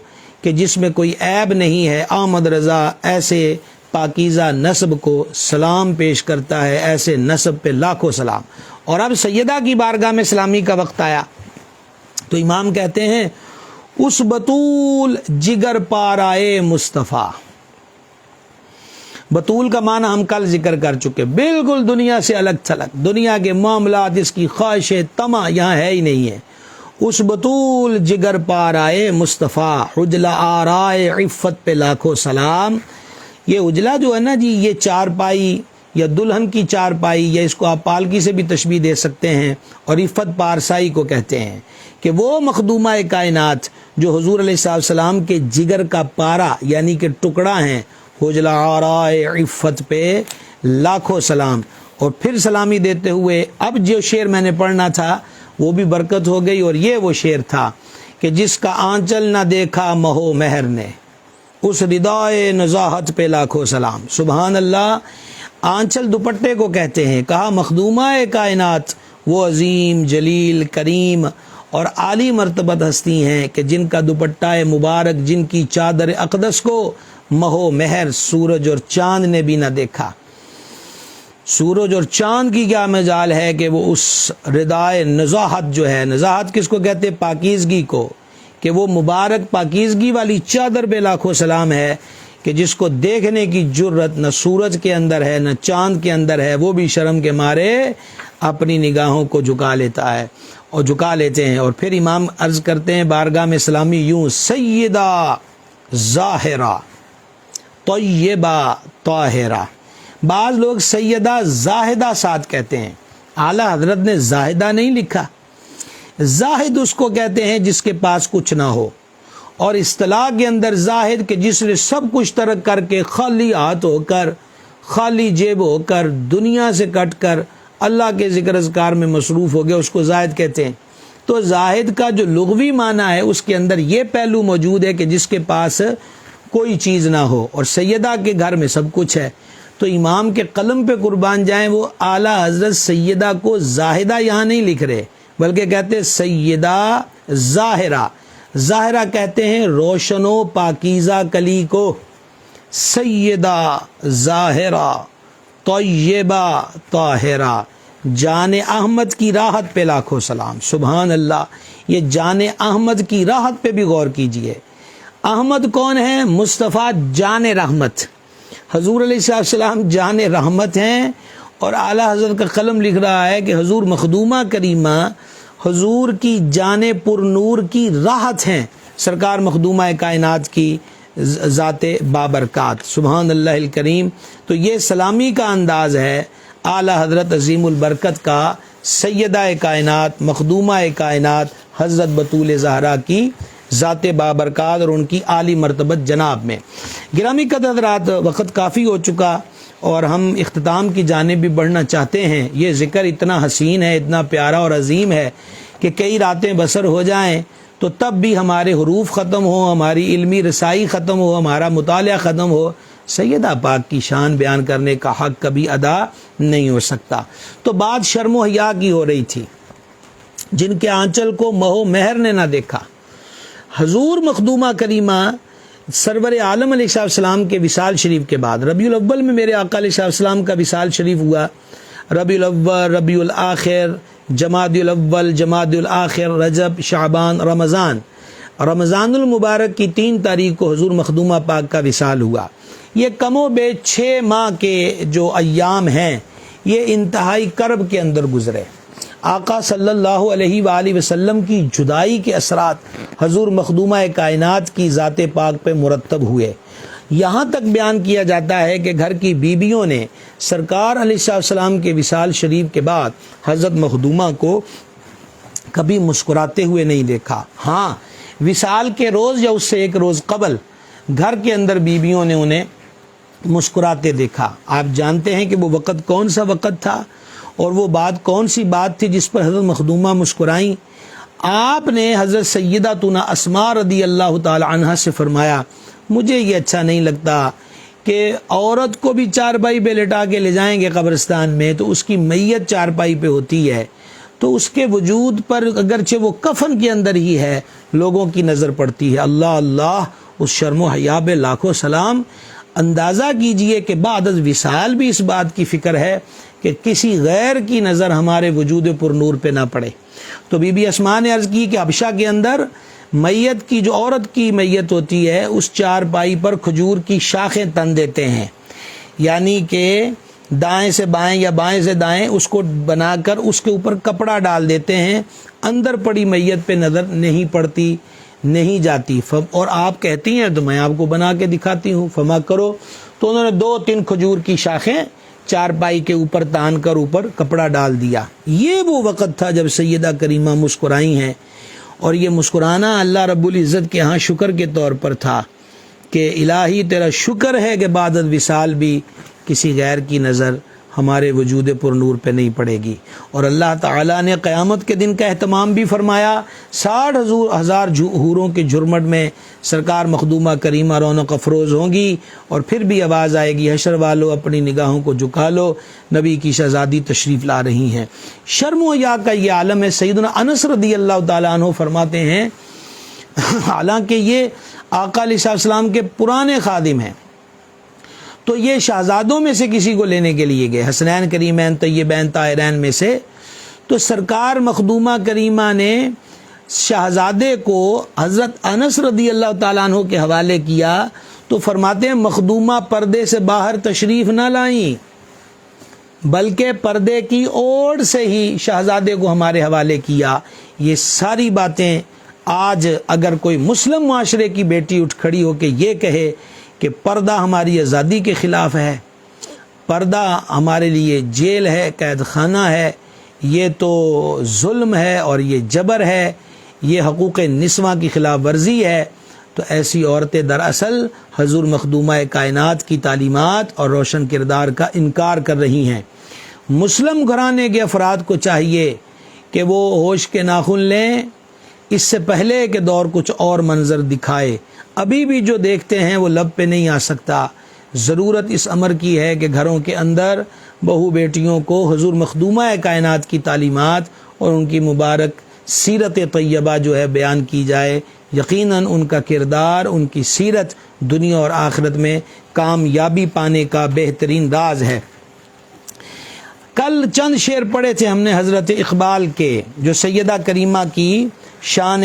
کہ جس میں کوئی عیب نہیں ہے۔ احمد رضا ایسے پاکیزہ نسب کو سلام پیش کرتا ہے، ایسے نسب پہ لاکھوں سلام۔ اور اب سیدہ کی بارگاہ میں سلامی کا وقت آیا تو امام کہتے ہیں اس بطول جگر پارائے مصطفیٰ. بطول کا معنی ہم کل ذکر کر چکے، بالکل دنیا سے الگ تھلگ، دنیا کے معاملات، اس کی خواہشیں طمع یہاں ہے ہی نہیں ہے. اس بطول جگر پارائے مصطفیٰ، عجلہ آرائے عفت پہ لاکھوں سلام. یہ اجلا جو ہے نا جی، یہ چارپائی یا دلہن کی چارپائی، یا اس کو آپ پالکی سے بھی تشبیہ دے سکتے ہیں، اور عفت پارسائی کو کہتے ہیں کہ وہ مخدومہ کائنات جو حضور علیہ السلام کے جگر کا پارا یعنی کہ ٹکڑا ہیں. حجلہ آرائے عفت پہ لاکھوں سلام. اور پھر سلامی دیتے ہوئے اب جو شعر میں نے پڑھنا تھا وہ بھی برکت ہو گئی، اور یہ وہ شعر تھا کہ جس کا آنچل نہ دیکھا مہو مہر نے، اس ردائے نزاہت پہ لاکھوں سلام. سبحان اللہ. آنچل دوپٹے کو کہتے ہیں. کہا مخدومہ کائنات وہ عظیم جلیل کریم اور عالی مرتبت ہستی ہیں کہ جن کا دوپٹہ مبارک، جن کی چادر اقدس کو مہو مہر سورج اور چاند نے بھی نہ دیکھا. سورج اور چاند کی کیا مجال ہے کہ وہ اس ردائے نزاہت جو ہے، نزاہت کس کو کہتے ہیں؟ پاکیزگی کو، کہ وہ مبارک پاکیزگی والی چادر پہ لاکھوں سلام ہے کہ جس کو دیکھنے کی جرت نہ سورج کے اندر ہے نہ چاند کے اندر ہے. وہ بھی شرم کے مارے اپنی نگاہوں کو جھکا لیتا ہے اور جھکا لیتے ہیں. اور پھر امام عرض کرتے ہیں بارگاہ میں سلامی یوں: سیدہ ظاہرہ طیبہ طاہرہ. بعض لوگ سیدہ زاہدہ ساتھ کہتے ہیں، اعلیٰ حضرت نے زاہدہ نہیں لکھا. زاہد اس کو کہتے ہیں جس کے پاس کچھ نہ ہو، اور اصطلاح کے اندر زاہد کہ جس نے سب کچھ ترک کر کے خالی ہاتھ ہو کر، خالی جیب ہو کر، دنیا سے کٹ کر اللہ کے ذکر اذکار میں مصروف ہو گیا، اس کو زاہد کہتے ہیں. تو زاہد کا جو لغوی معنی ہے اس کے اندر یہ پہلو موجود ہے کہ جس کے پاس کوئی چیز نہ ہو، اور سیدہ کے گھر میں سب کچھ ہے. تو امام کے قلم پہ قربان جائیں، وہ اعلیٰ حضرت سیدہ کو زاہدہ یہاں نہیں لکھ رہے، بلکہ کہتے ہیں سیدہ ظاہرہ. ظاہرہ کہتے ہیں روشن و پاکیزہ کلی کو. سیدہ ظاہرہ طیبہ طاہرہ. جان احمد کی راحت پہ لاکھوں سلام. سبحان اللہ. یہ جان احمد کی راحت پہ بھی غور کیجئے. احمد کون ہے؟ مصطفیٰ جان رحمت. حضور علیہ السلام جان رحمت ہیں، اور اعلیٰ حضرت کا قلم لکھ رہا ہے کہ حضور مخدومہ کریمہ حضور کی جان پر نور کی راحت ہیں، سرکار مخدومہ کائنات کی ذات بابرکات. سبحان اللہ الکریم. تو یہ سلامی کا انداز ہے اعلیٰ حضرت عظیم البرکت کا سیدہ کائنات مخدومہ کائنات حضرت بطول زہرا کی ذات بابرکات اور ان کی عالی مرتبت جناب میں. گرامی قدر حضرات، وقت کافی ہو چکا اور ہم اختتام کی جانب بھی بڑھنا چاہتے ہیں. یہ ذکر اتنا حسین ہے، اتنا پیارا اور عظیم ہے کہ کئی راتیں بسر ہو جائیں تو تب بھی ہمارے حروف ختم ہو، ہماری علمی رسائی ختم ہو، ہمارا مطالعہ ختم ہو، سیدہ پاک کی شان بیان کرنے کا حق کبھی ادا نہیں ہو سکتا. تو بات شرم و حیا کی ہو رہی تھی، جن کے آنچل کو مہو مہر نے نہ دیکھا. حضور مخدومہ کریمہ سرور عالم علیہ السلام کے وصال شریف کے بعد ربیع الاول میں میرے آقا علیہ السلام کا وصال شریف ہوا. ربیع الاول، ربیع الاخر، جمادی الاول، جمادی الاخر، رجب، شعبان، رمضان. رمضان المبارک کی 3 تاریخ کو حضور مخدومہ پاک کا وصال ہوا. یہ کم و بیش 6 ماہ کے جو ایام ہیں یہ انتہائی کرب کے اندر گزرے. آقا صلی اللہ علیہ وآلہ وسلم کی جدائی کے اثرات حضور مخدومہ کائنات کی ذات پاک پہ مرتب ہوئے. یہاں تک بیان کیا جاتا ہے کہ گھر کی بیویوں نے سرکار علیہ السلام کے وصال شریف کے بعد حضرت مخدومہ کو کبھی مسکراتے ہوئے نہیں دیکھا. ہاں، وصال کے روز یا اس سے ایک روز قبل گھر کے اندر بیویوں نے انہیں مسکراتے دیکھا. آپ جانتے ہیں کہ وہ وقت کون سا وقت تھا اور وہ بات کون سی بات تھی جس پر حضرت مخدومہ مسکرائیں. آپ نے حضرت سیدتنا اسماء رضی اللہ تعالی عنہا سے فرمایا، مجھے یہ اچھا نہیں لگتا کہ عورت کو بھی چارپائی پہ لٹا کے لے جائیں گے قبرستان میں تو اس کی میت چارپائی پہ ہوتی ہے، تو اس کے وجود پر اگرچہ وہ کفن کے اندر ہی ہے لوگوں کی نظر پڑتی ہے. اللہ اللہ، اس شرم و حیا پہ لاکھوں سلام. اندازہ کیجئے کہ بعد از وصال بھی اس بات کی فکر ہے کہ کسی غیر کی نظر ہمارے وجود پر نور پہ نہ پڑے. تو بی بی اسماء نے عرض کی کہ حبشہ کے اندر میت کی جو عورت کی میت ہوتی ہے اس چارپائی پر کھجور کی شاخیں تن دیتے ہیں، یعنی کہ دائیں سے بائیں یا بائیں سے دائیں اس کو بنا کر اس کے اوپر کپڑا ڈال دیتے ہیں، اندر پڑی میت پہ نظر نہیں پڑتی، نہیں جاتی۔ اور آپ کہتی ہیں تو میں آپ کو بنا کے دکھاتی ہوں، فما کرو۔ تو انہوں نے 2-3 کھجور کی شاخیں چارپائی کے اوپر تان کر اوپر کپڑا ڈال دیا۔ یہ وہ وقت تھا جب سیدہ کریمہ مسکرائی ہیں، اور یہ مسکرانا اللہ رب العزت کے ہاں شکر کے طور پر تھا کہ الہی تیرا شکر ہے کہ بعد وصال بھی کسی غیر کی نظر ہمارے وجود پر نور پہ نہیں پڑے گی۔ اور اللہ تعالیٰ نے قیامت کے دن کا اہتمام بھی فرمایا، 60,000 حوروں کے جھرمٹ میں سرکار مخدومہ کریمہ رونق افروز ہوں گی، اور پھر بھی آواز آئے گی، حشر والو اپنی نگاہوں کو جھکا لو، نبی کی شہزادی تشریف لا رہی ہیں۔ شرم و حیا کا یہ عالم ہے۔ سیدنا انس رضی اللہ تعالیٰ عنہ فرماتے ہیں، حالانکہ یہ آقا علیہ السلام کے پرانے خادم ہیں، تو یہ شہزادوں میں سے کسی کو لینے کے لیے گئے، حسنین کریمین طیبین طاہرین میں سے، تو سرکار مخدومہ کریمہ نے شہزادے کو حضرت انس رضی اللہ تعالیٰ عنہ کے حوالے کیا، تو فرماتے ہیں مخدومہ پردے سے باہر تشریف نہ لائیں، بلکہ پردے کی اوڑ سے ہی شہزادے کو ہمارے حوالے کیا۔ یہ ساری باتیں آج اگر کوئی مسلم معاشرے کی بیٹی اٹھ کھڑی ہو کے یہ کہے کہ پردہ ہماری آزادی کے خلاف ہے، پردہ ہمارے لیے جیل ہے، قید خانہ ہے، یہ تو ظلم ہے اور یہ جبر ہے، یہ حقوق نسواں کی خلاف ورزی ہے، تو ایسی عورتیں دراصل حضور مخدومہ کائنات کی تعلیمات اور روشن کردار کا انکار کر رہی ہیں۔ مسلم گھرانے کے افراد کو چاہیے کہ وہ ہوش کے ناخن لیں، اس سے پہلے کہ دور کچھ اور منظر دکھائے۔ ابھی بھی جو دیکھتے ہیں وہ لب پہ نہیں آ سکتا۔ ضرورت اس امر کی ہے کہ گھروں کے اندر بہو بیٹیوں کو حضور مخدومہ کائنات کی تعلیمات اور ان کی مبارک سیرت طیبہ جو ہے بیان کی جائے۔ یقیناً ان کا کردار، ان کی سیرت دنیا اور آخرت میں کامیابی پانے کا بہترین راز ہے۔ کل چند شعر پڑھے تھے ہم نے حضرت اقبال کے، جو سیدہ کریمہ کی شان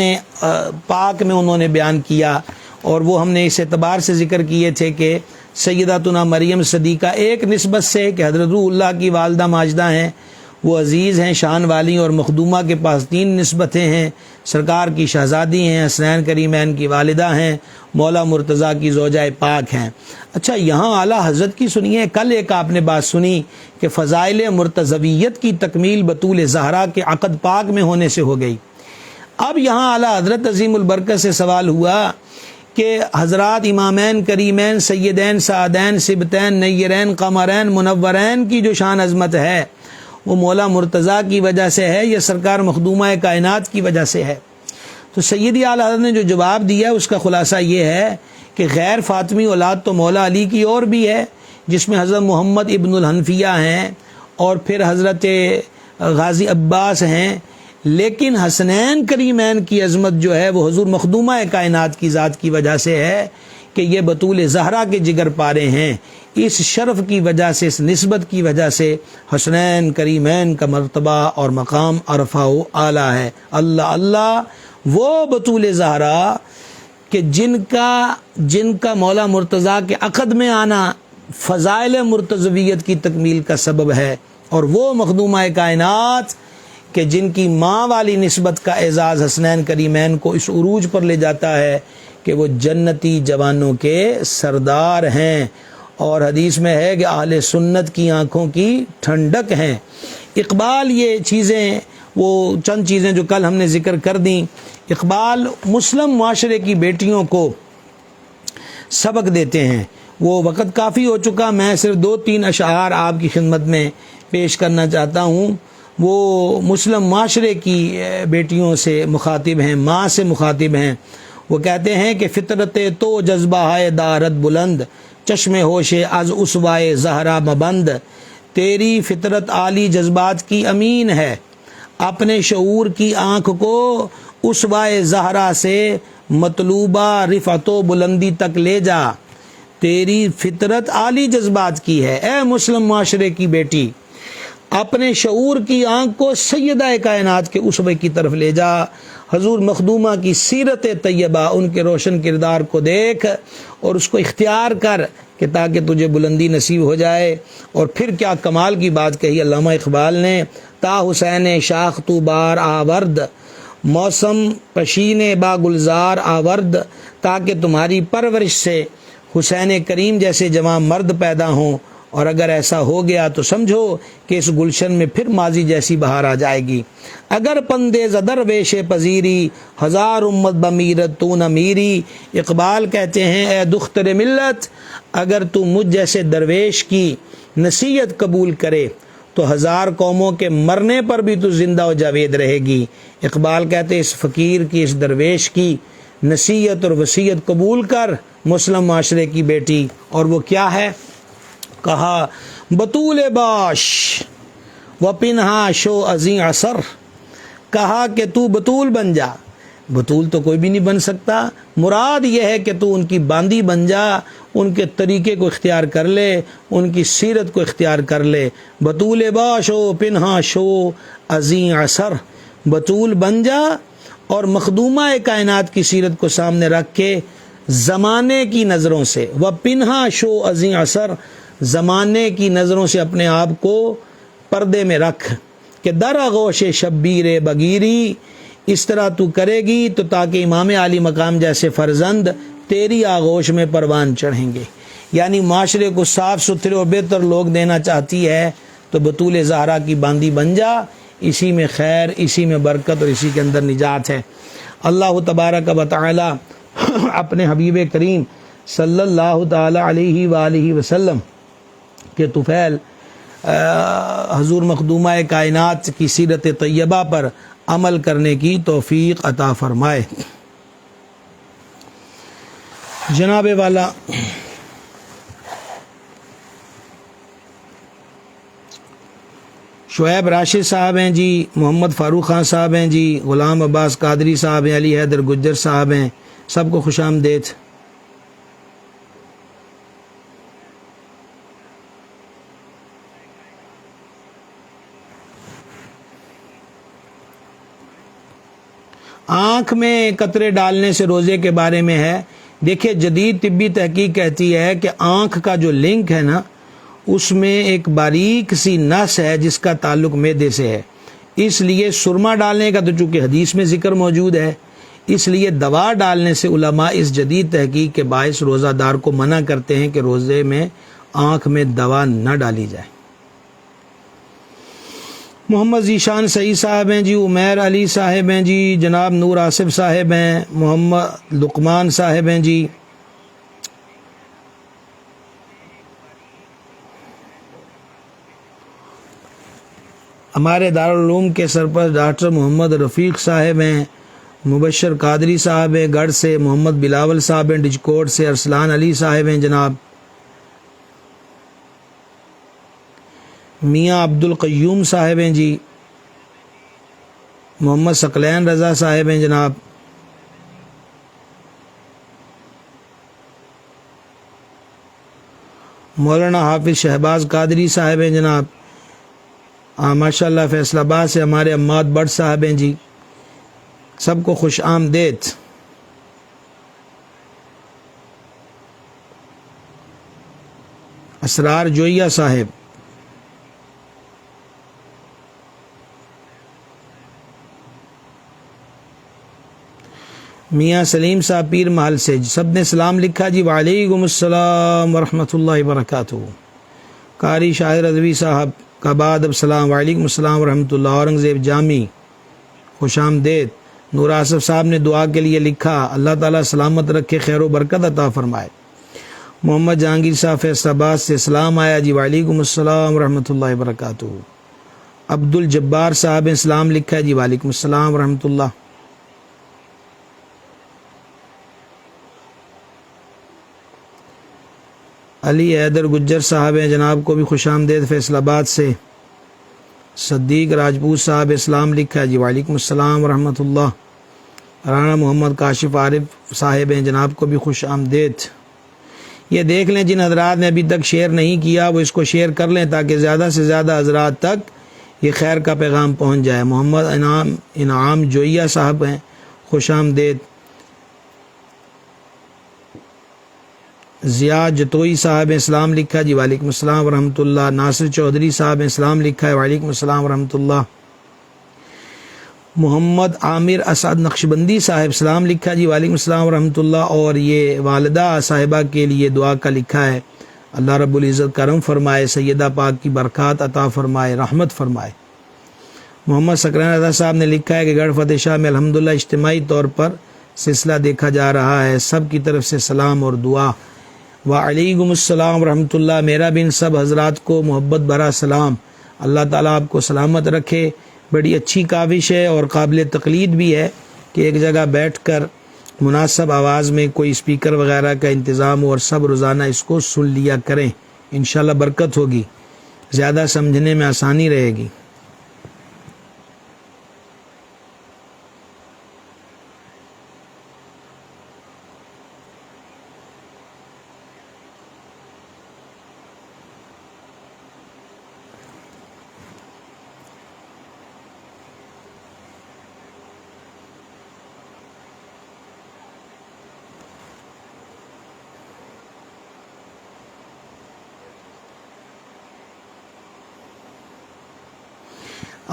پاک میں انہوں نے بیان کیا، اور وہ ہم نے اس اعتبار سے ذکر کیے تھے کہ سیداتنا مریم صدیقہ ایک نسبت سے کہ حضرت روح اللہ کی والدہ ماجدہ ہیں، وہ عزیز ہیں، شان والی، اور مخدومہ کے پاس 3 نسبتیں ہیں، سرکار کی شہزادی ہیں، حسنین کریمین کی والدہ ہیں، مولا مرتضیٰ کی زوجہ پاک ہیں۔ اچھا، یہاں اعلیٰ حضرت کی سنیے، کل ایک آپ نے بات سنی کہ فضائل مرتضویت کی تکمیل بطول زہرا کے عقد پاک میں ہونے سے ہو گئی۔ اب یہاں اعلیٰ حضرت عظیم البرکت سے سوال ہوا کہ حضرات امامین کریمین سیدین سعدین سبتین نیرین قمرین منورین کی جو شان عظمت ہے وہ مولا مرتضیٰ کی وجہ سے ہے یا سرکار مخدومہ کائنات کی وجہ سے ہے؟ تو سیدی اعلیٰ حضرت نے جو جواب دیا اس کا خلاصہ یہ ہے کہ غیر فاطمی اولاد تو مولا علی کی اور بھی ہے، جس میں حضرت محمد ابن الحنفیہ ہیں اور پھر حضرت غازی عباس ہیں، لیکن حسنین کریمین کی عظمت جو ہے وہ حضور مخدومہ کائنات کی ذات کی وجہ سے ہے کہ یہ بطول زہرا کے جگر پارے ہیں۔ اس شرف کی وجہ سے، اس نسبت کی وجہ سے حسنین کریمین کا مرتبہ اور مقام عرفہ و اعلیٰ ہے۔ اللہ اللہ، وہ بطول زہرا کہ جن کا مولا مرتضیٰ کے عقد میں آنا فضائل مرتضویت کی تکمیل کا سبب ہے، اور وہ مخدومہ کائنات کہ جن کی ماں والی نسبت کا اعزاز حسنین کریمین کو اس عروج پر لے جاتا ہے کہ وہ جنتی جوانوں کے سردار ہیں، اور حدیث میں ہے کہ اہل سنت کی آنکھوں کی ٹھنڈک ہیں۔ اقبال یہ چیزیں، وہ چند چیزیں جو کل ہم نے ذکر کر دیں، اقبال مسلم معاشرے کی بیٹیوں کو سبق دیتے ہیں۔ وہ وقت کافی ہو چکا، میں صرف 2-3 اشعار آپ کی خدمت میں پیش کرنا چاہتا ہوں۔ وہ مسلم معاشرے کی بیٹیوں سے مخاطب ہیں، ماں سے مخاطب ہیں۔ وہ کہتے ہیں کہ فطرت تو جذبہ ہے دارت بلند، چشم ہوش از اسوائے زہرا مبند، تیری فطرت عالی جذبات کی امین ہے، اپنے شعور کی آنکھ کو اسوائے زہرا سے مطلوبہ رفعت و بلندی تک لے جا۔ تیری فطرت عالی جذبات کی ہے، اے مسلم معاشرے کی بیٹی، اپنے شعور کی آنکھ کو سیدہ کائنات کے اسوے کی طرف لے جا، حضور مخدومہ کی سیرت طیبہ، ان کے روشن کردار کو دیکھ اور اس کو اختیار کر کہ تاکہ تجھے بلندی نصیب ہو جائے۔ اور پھر کیا کمال کی بات کہی علامہ اقبال نے، تا حسین شاخ تو بار آورد، موسم پشین با گلزار آورد، تاکہ تمہاری پرورش سے حسین کریم جیسے جوان مرد پیدا ہوں، اور اگر ایسا ہو گیا تو سمجھو کہ اس گلشن میں پھر ماضی جیسی بہار آ جائے گی۔ اگر پندے زدر ویش پذیری، ہزار امت بمیرت تو نہ میری۔ اقبال کہتے ہیں اے دختر ملت، اگر تو مجھ جیسے درویش کی نصیحت قبول کرے تو ہزار قوموں کے مرنے پر بھی تو زندہ و جاوید رہے گی۔ اقبال کہتے ہیں اس فقیر کی، اس درویش کی نصیحت اور وصیت قبول کر مسلم معاشرے کی بیٹی۔ اور وہ کیا ہے؟ کہا بطول باش و پنہا شو ازیں اثر، کہا کہ تو بطول بن جا۔ بطول تو کوئی بھی نہیں بن سکتا، مراد یہ ہے کہ تو ان کی باندی بن جا، ان کے طریقے کو اختیار کر لے، ان کی سیرت کو اختیار کر لے۔ بطول باش و پنہا شو ازیں اثر، بطول بن جا اور مخدومہ کائنات کی سیرت کو سامنے رکھ کے زمانے کی نظروں سے، وہ پنہا شو ازیں اثر، زمانے کی نظروں سے اپنے آپ کو پردے میں رکھ کہ در آغوش شبیر بگیری، اس طرح تو کرے گی تو تاکہ امام عالی مقام جیسے فرزند تیری آغوش میں پروان چڑھیں گے۔ یعنی معاشرے کو صاف ستھرے اور بہتر لوگ دینا چاہتی ہے تو بطول زہرا کی باندی بن جا، اسی میں خیر، اسی میں برکت اور اسی کے اندر نجات ہے۔ اللہ تبارک و تعالی اپنے حبیب کریم صلی اللہ تعالی علیہ وآلہ وسلم کے طفیل حضور مخدومہ کائنات کی سیرت طیبہ پر عمل کرنے کی توفیق عطا فرمائے۔ جناب والا شعیب راشد صاحب ہیں جی، محمد فاروق خان صاحب ہیں جی، غلام عباس قادری صاحب ہیں، علی حیدر گجر صاحب ہیں، سب کو خوش آمدید۔ آنکھ میں قطرے ڈالنے سے روزے کے بارے میں ہے۔ دیکھیے جدید طبی تحقیق کہتی ہے کہ آنکھ کا جو لنک ہے نا، اس میں ایک باریک سی نس ہے جس کا تعلق معدے سے ہے، اس لیے سرما ڈالنے کا تو چونکہ حدیث میں ذکر موجود ہے، اس لیے دوا ڈالنے سے علماء اس جدید تحقیق کے باعث روزہ دار کو منع کرتے ہیں کہ روزے میں آنکھ میں دوا نہ ڈالی جائے۔ محمد ذیشان سعید صاحب ہیں جی، عمیر علی صاحب ہیں جی، جناب نور آصف صاحب ہیں، محمد لقمان صاحب ہیں جی، ہمارے دارالعلوم کے سرپرست ڈاکٹر محمد رفیق صاحب ہیں، مبشر قادری صاحب ہیں گڑھ سے، محمد بلاول صاحب ہیں ڈجکوٹ سے، ارسلان علی صاحب ہیں جناب، میاں عبد القیوم صاحب ہیں جی، محمد ثقلین رضا صاحب ہیں جناب، مولانا حافظ شہباز قادری صاحب ہیں جناب، ماشاء اللہ فیصل آباد سے ہمارے عماد بٹ صاحب ہیں جی، سب کو خوش آمدید۔ اسرار جوئیہ صاحب، میاں سلیم صاحب پیر محل سے، سب نے سلام لکھا جی، وعلیکم السلام ورحمۃ اللہ وبرکاتہ۔ قاری شاہد رضوی صاحب کا بعد اب سلام، وعلیکم السلام ورحمۃ اللہ۔ اورنگزیب جامی خوش آمدید۔ نور آصف صاحب نے دعا کے لیے لکھا، اللہ تعالیٰ سلامت رکھے، خیر و برکت عطا فرمائے۔ محمد جہانگیر صاحب فیصل آباد سے سلام آیا جی، وعلیکم السلام ورحمۃ اللہ وبرکاتہ۔ عبد الجبار صاحب نے سلام لکھا ہے جی، وعلیکم السلام ورحمۃ اللہ۔ علی حیدر گجر صاحب ہیں جناب کو بھی خوش آمدید فیصل آباد سے۔ صدیق راجپوت صاحب اسلام لکھا ہے جی، وعلیکم السلام ورحمۃ اللہ۔ رانا محمد کاشف عارف صاحب ہیں جناب کو بھی خوش آمدید۔ یہ دیکھ لیں جن حضرات نے ابھی تک شیئر نہیں کیا وہ اس کو شیئر کر لیں تاکہ زیادہ سے زیادہ حضرات تک یہ خیر کا پیغام پہنچ جائے۔ محمد انعام جوئیہ صاحب ہیں، خوش آمدید۔ ضیاء جتوئی صاحب اسلام لکھا جی وعلیکم السلام ورحمۃ اللہ۔ ناصر چودھری صاحب اسلام لکھا ہے وعلیکم السلام ورحمۃ اللہ۔ محمد عامر اسعد نقشبندی صاحب اسلام لکھا جی وعلیکم السلام ورحمۃ اللہ۔ اور یہ والدہ صاحبہ کے لیے دعا کا لکھا ہے، اللہ رب العزت کرم فرمائے، سیدہ پاک کی برکات عطا فرمائے، رحمت فرمائے۔ محمد سکران رضا صاحب نے لکھا ہے کہ گڑھ فتح شاہ میں الحمدللہ اجتماعی طور پر سلسلہ دیکھا جا رہا ہے، سب کی طرف سے سلام اور دعا۔ وعلیکم السلام ورحمۃ اللہ۔ میرا بھی ان سب حضرات کو محبت بھرا سلام۔ اللہ تعالیٰ آپ کو سلامت رکھے۔ بڑی اچھی کاوش ہے اور قابل تقلید بھی ہے کہ ایک جگہ بیٹھ کر مناسب آواز میں کوئی اسپیکر وغیرہ کا انتظام ہو اور سب روزانہ اس کو سن لیا کریں، انشاءاللہ برکت ہوگی، زیادہ سمجھنے میں آسانی رہے گی۔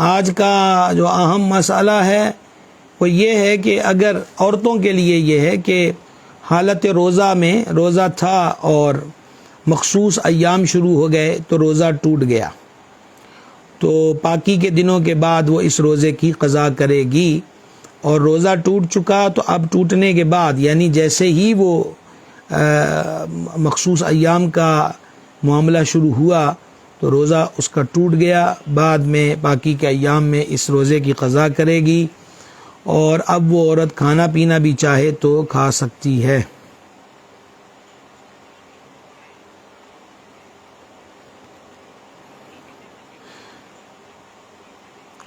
آج کا جو اہم مسئلہ ہے وہ یہ ہے کہ اگر عورتوں کے لیے یہ ہے کہ حالت روزہ میں روزہ تھا اور مخصوص ایام شروع ہو گئے تو روزہ ٹوٹ گیا، تو پاکی کے دنوں کے بعد وہ اس روزے کی قضا کرے گی، اور روزہ ٹوٹ چکا تو اب ٹوٹنے کے بعد یعنی جیسے ہی وہ مخصوص ایام کا معاملہ شروع ہوا تو روزہ اس کا ٹوٹ گیا، بعد میں باقی کے ایام میں اس روزے کی قضا کرے گی، اور اب وہ عورت کھانا پینا بھی چاہے تو کھا سکتی ہے۔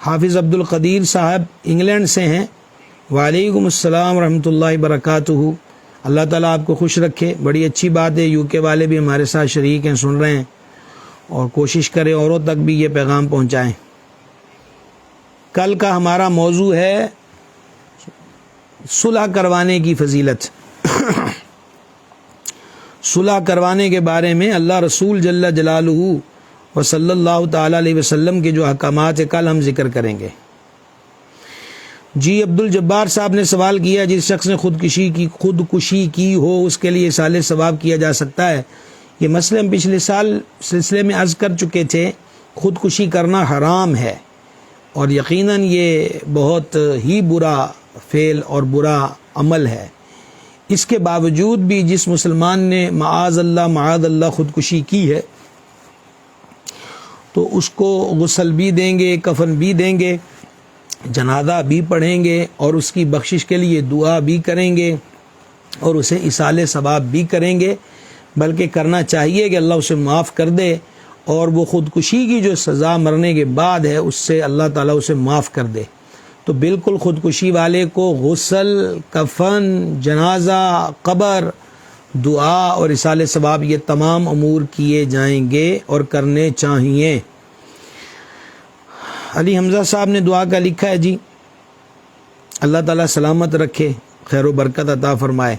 حافظ عبد القدیر صاحب انگلینڈ سے ہیں، وعلیکم السلام ورحمۃ اللہ وبرکاتہ۔ اللہ تعالیٰ آپ کو خوش رکھے، بڑی اچھی بات ہے، یو کے والے بھی ہمارے ساتھ شریک ہیں، سن رہے ہیں، اور کوشش کریں اوروں تک بھی یہ پیغام پہنچائیں۔ کل کا ہمارا موضوع ہے صلح کروانے کی فضیلت۔ صلح کروانے کے بارے میں اللہ رسول جل جلالہ و صلی اللہ تعالی علیہ وسلم کے جو احکامات ہیں کل ہم ذکر کریں گے۔ جی عبد الجبار صاحب نے سوال کیا، جس شخص نے خودکشی کی ہو اس کے لیے ایصال ثواب کیا جا سکتا ہے؟ یہ مسئلے ہم پچھلے سال سلسلے میں عرض کر چکے تھے۔ خودکشی کرنا حرام ہے، اور یقیناً یہ بہت ہی برا فعل اور برا عمل ہے۔ اس کے باوجود بھی جس مسلمان نے معاذ اللہ خودکشی کی ہے تو اس کو غسل بھی دیں گے، کفن بھی دیں گے، جنازہ بھی پڑھیں گے، اور اس کی بخشش کے لیے دعا بھی کریں گے، اور اسے ایصال ثواب بھی کریں گے، بلکہ کرنا چاہیے کہ اللہ اسے معاف کر دے، اور وہ خودکشی کی جو سزا مرنے کے بعد ہے اس سے اللہ تعالیٰ اسے معاف کر دے۔ تو بالکل خودکشی والے کو غسل، کفن، جنازہ، قبر، دعا اور ایصال ثواب یہ تمام امور کیے جائیں گے اور کرنے چاہیے۔ علی حمزہ صاحب نے دعا کا لکھا ہے، جی اللہ تعالیٰ سلامت رکھے، خیر و برکت عطا فرمائے۔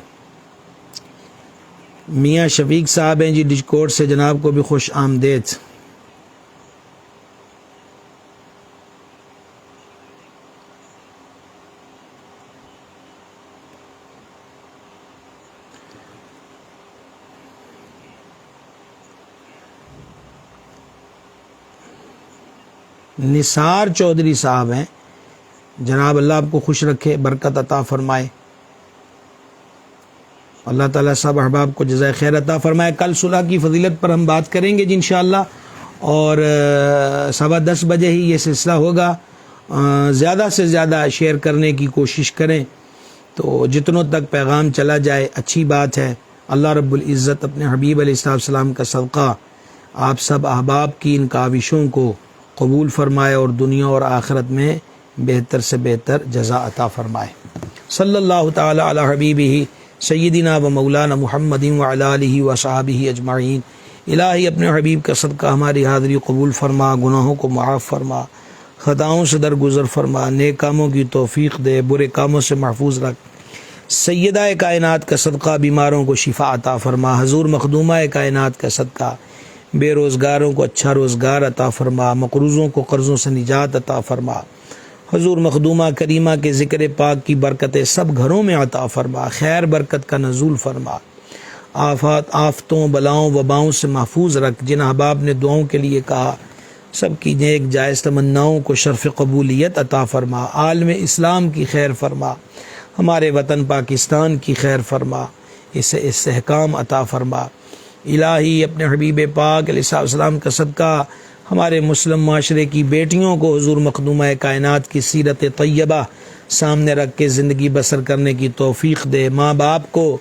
میاں شفیق صاحب ہیں جی ڈجکوٹ سے، جناب کو بھی خوش آمدید۔ نثار چودھری صاحب ہیں، جناب اللہ آپ کو خوش رکھے، برکت عطا فرمائے، اللہ تعالیٰ سب احباب کو جزائے خیر عطا فرمائے۔ کل صلح کی فضیلت پر ہم بات کریں گے جی انشاءاللہ، اور 10:15 بجے ہی یہ سلسلہ ہوگا۔ زیادہ سے زیادہ شیئر کرنے کی کوشش کریں، تو جتنوں تک پیغام چلا جائے اچھی بات ہے۔ اللہ رب العزت اپنے حبیب علیہ السلام کا صدقہ آپ سب احباب کی ان کاوشوں کو قبول فرمائے، اور دنیا اور آخرت میں بہتر سے بہتر جزا عطا فرمائے۔ صلی اللہ تعالی علی حبیبہ سیدنا و مولانا محمد وعلی آلہ و صحابہ اجمعین۔ الہی اپنے حبیب کا صدقہ ہماری حاضری قبول فرما، گناہوں کو معاف فرما، خطاؤں سے درگزر فرما، نیک کاموں کی توفیق دے، برے کاموں سے محفوظ رکھ۔ سیدہ کائنات کا صدقہ بیماروں کو شفا عطا فرما، حضور مخدومہ کائنات کا صدقہ بے روزگاروں کو اچھا روزگار عطا فرما، مقروضوں کو قرضوں سے نجات عطا فرما، حضور مخدومہ کریمہ کے ذکر پاک کی برکتیں سب گھروں میں عطا فرما، خیر برکت کا نزول فرما، آفتوں بلاؤں وباؤں سے محفوظ رکھ۔ جن احباب نے دعاؤں کے لیے کہا سب کی نیک جائز تمناؤں کو شرف قبولیت عطا فرما، عالم اسلام کی خیر فرما، ہمارے وطن پاکستان کی خیر فرما، اسے استحکام عطا فرما۔ الہی اپنے حبیب پاک علیہ السلام کا صدقہ ہمارے مسلم معاشرے کی بیٹیوں کو حضور مخدومہ کائنات کی سیرت طیبہ سامنے رکھ کے زندگی بسر کرنے کی توفیق دے، ماں باپ کو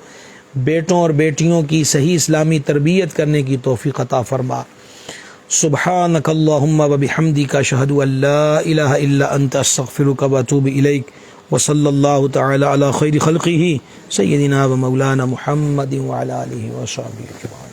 بیٹوں اور بیٹیوں کی صحیح اسلامی تربیت کرنے کی توفیق عطا فرما۔ سبحانک اللہم و بحمدک اشہد ان لا الہ الا انت استغفرک و اتوب الیک، وصلی اللہ تعالی علی خیر خلقہ سیدنا و مولانا محمد وعلی آلہ وصحبہ اجمعین۔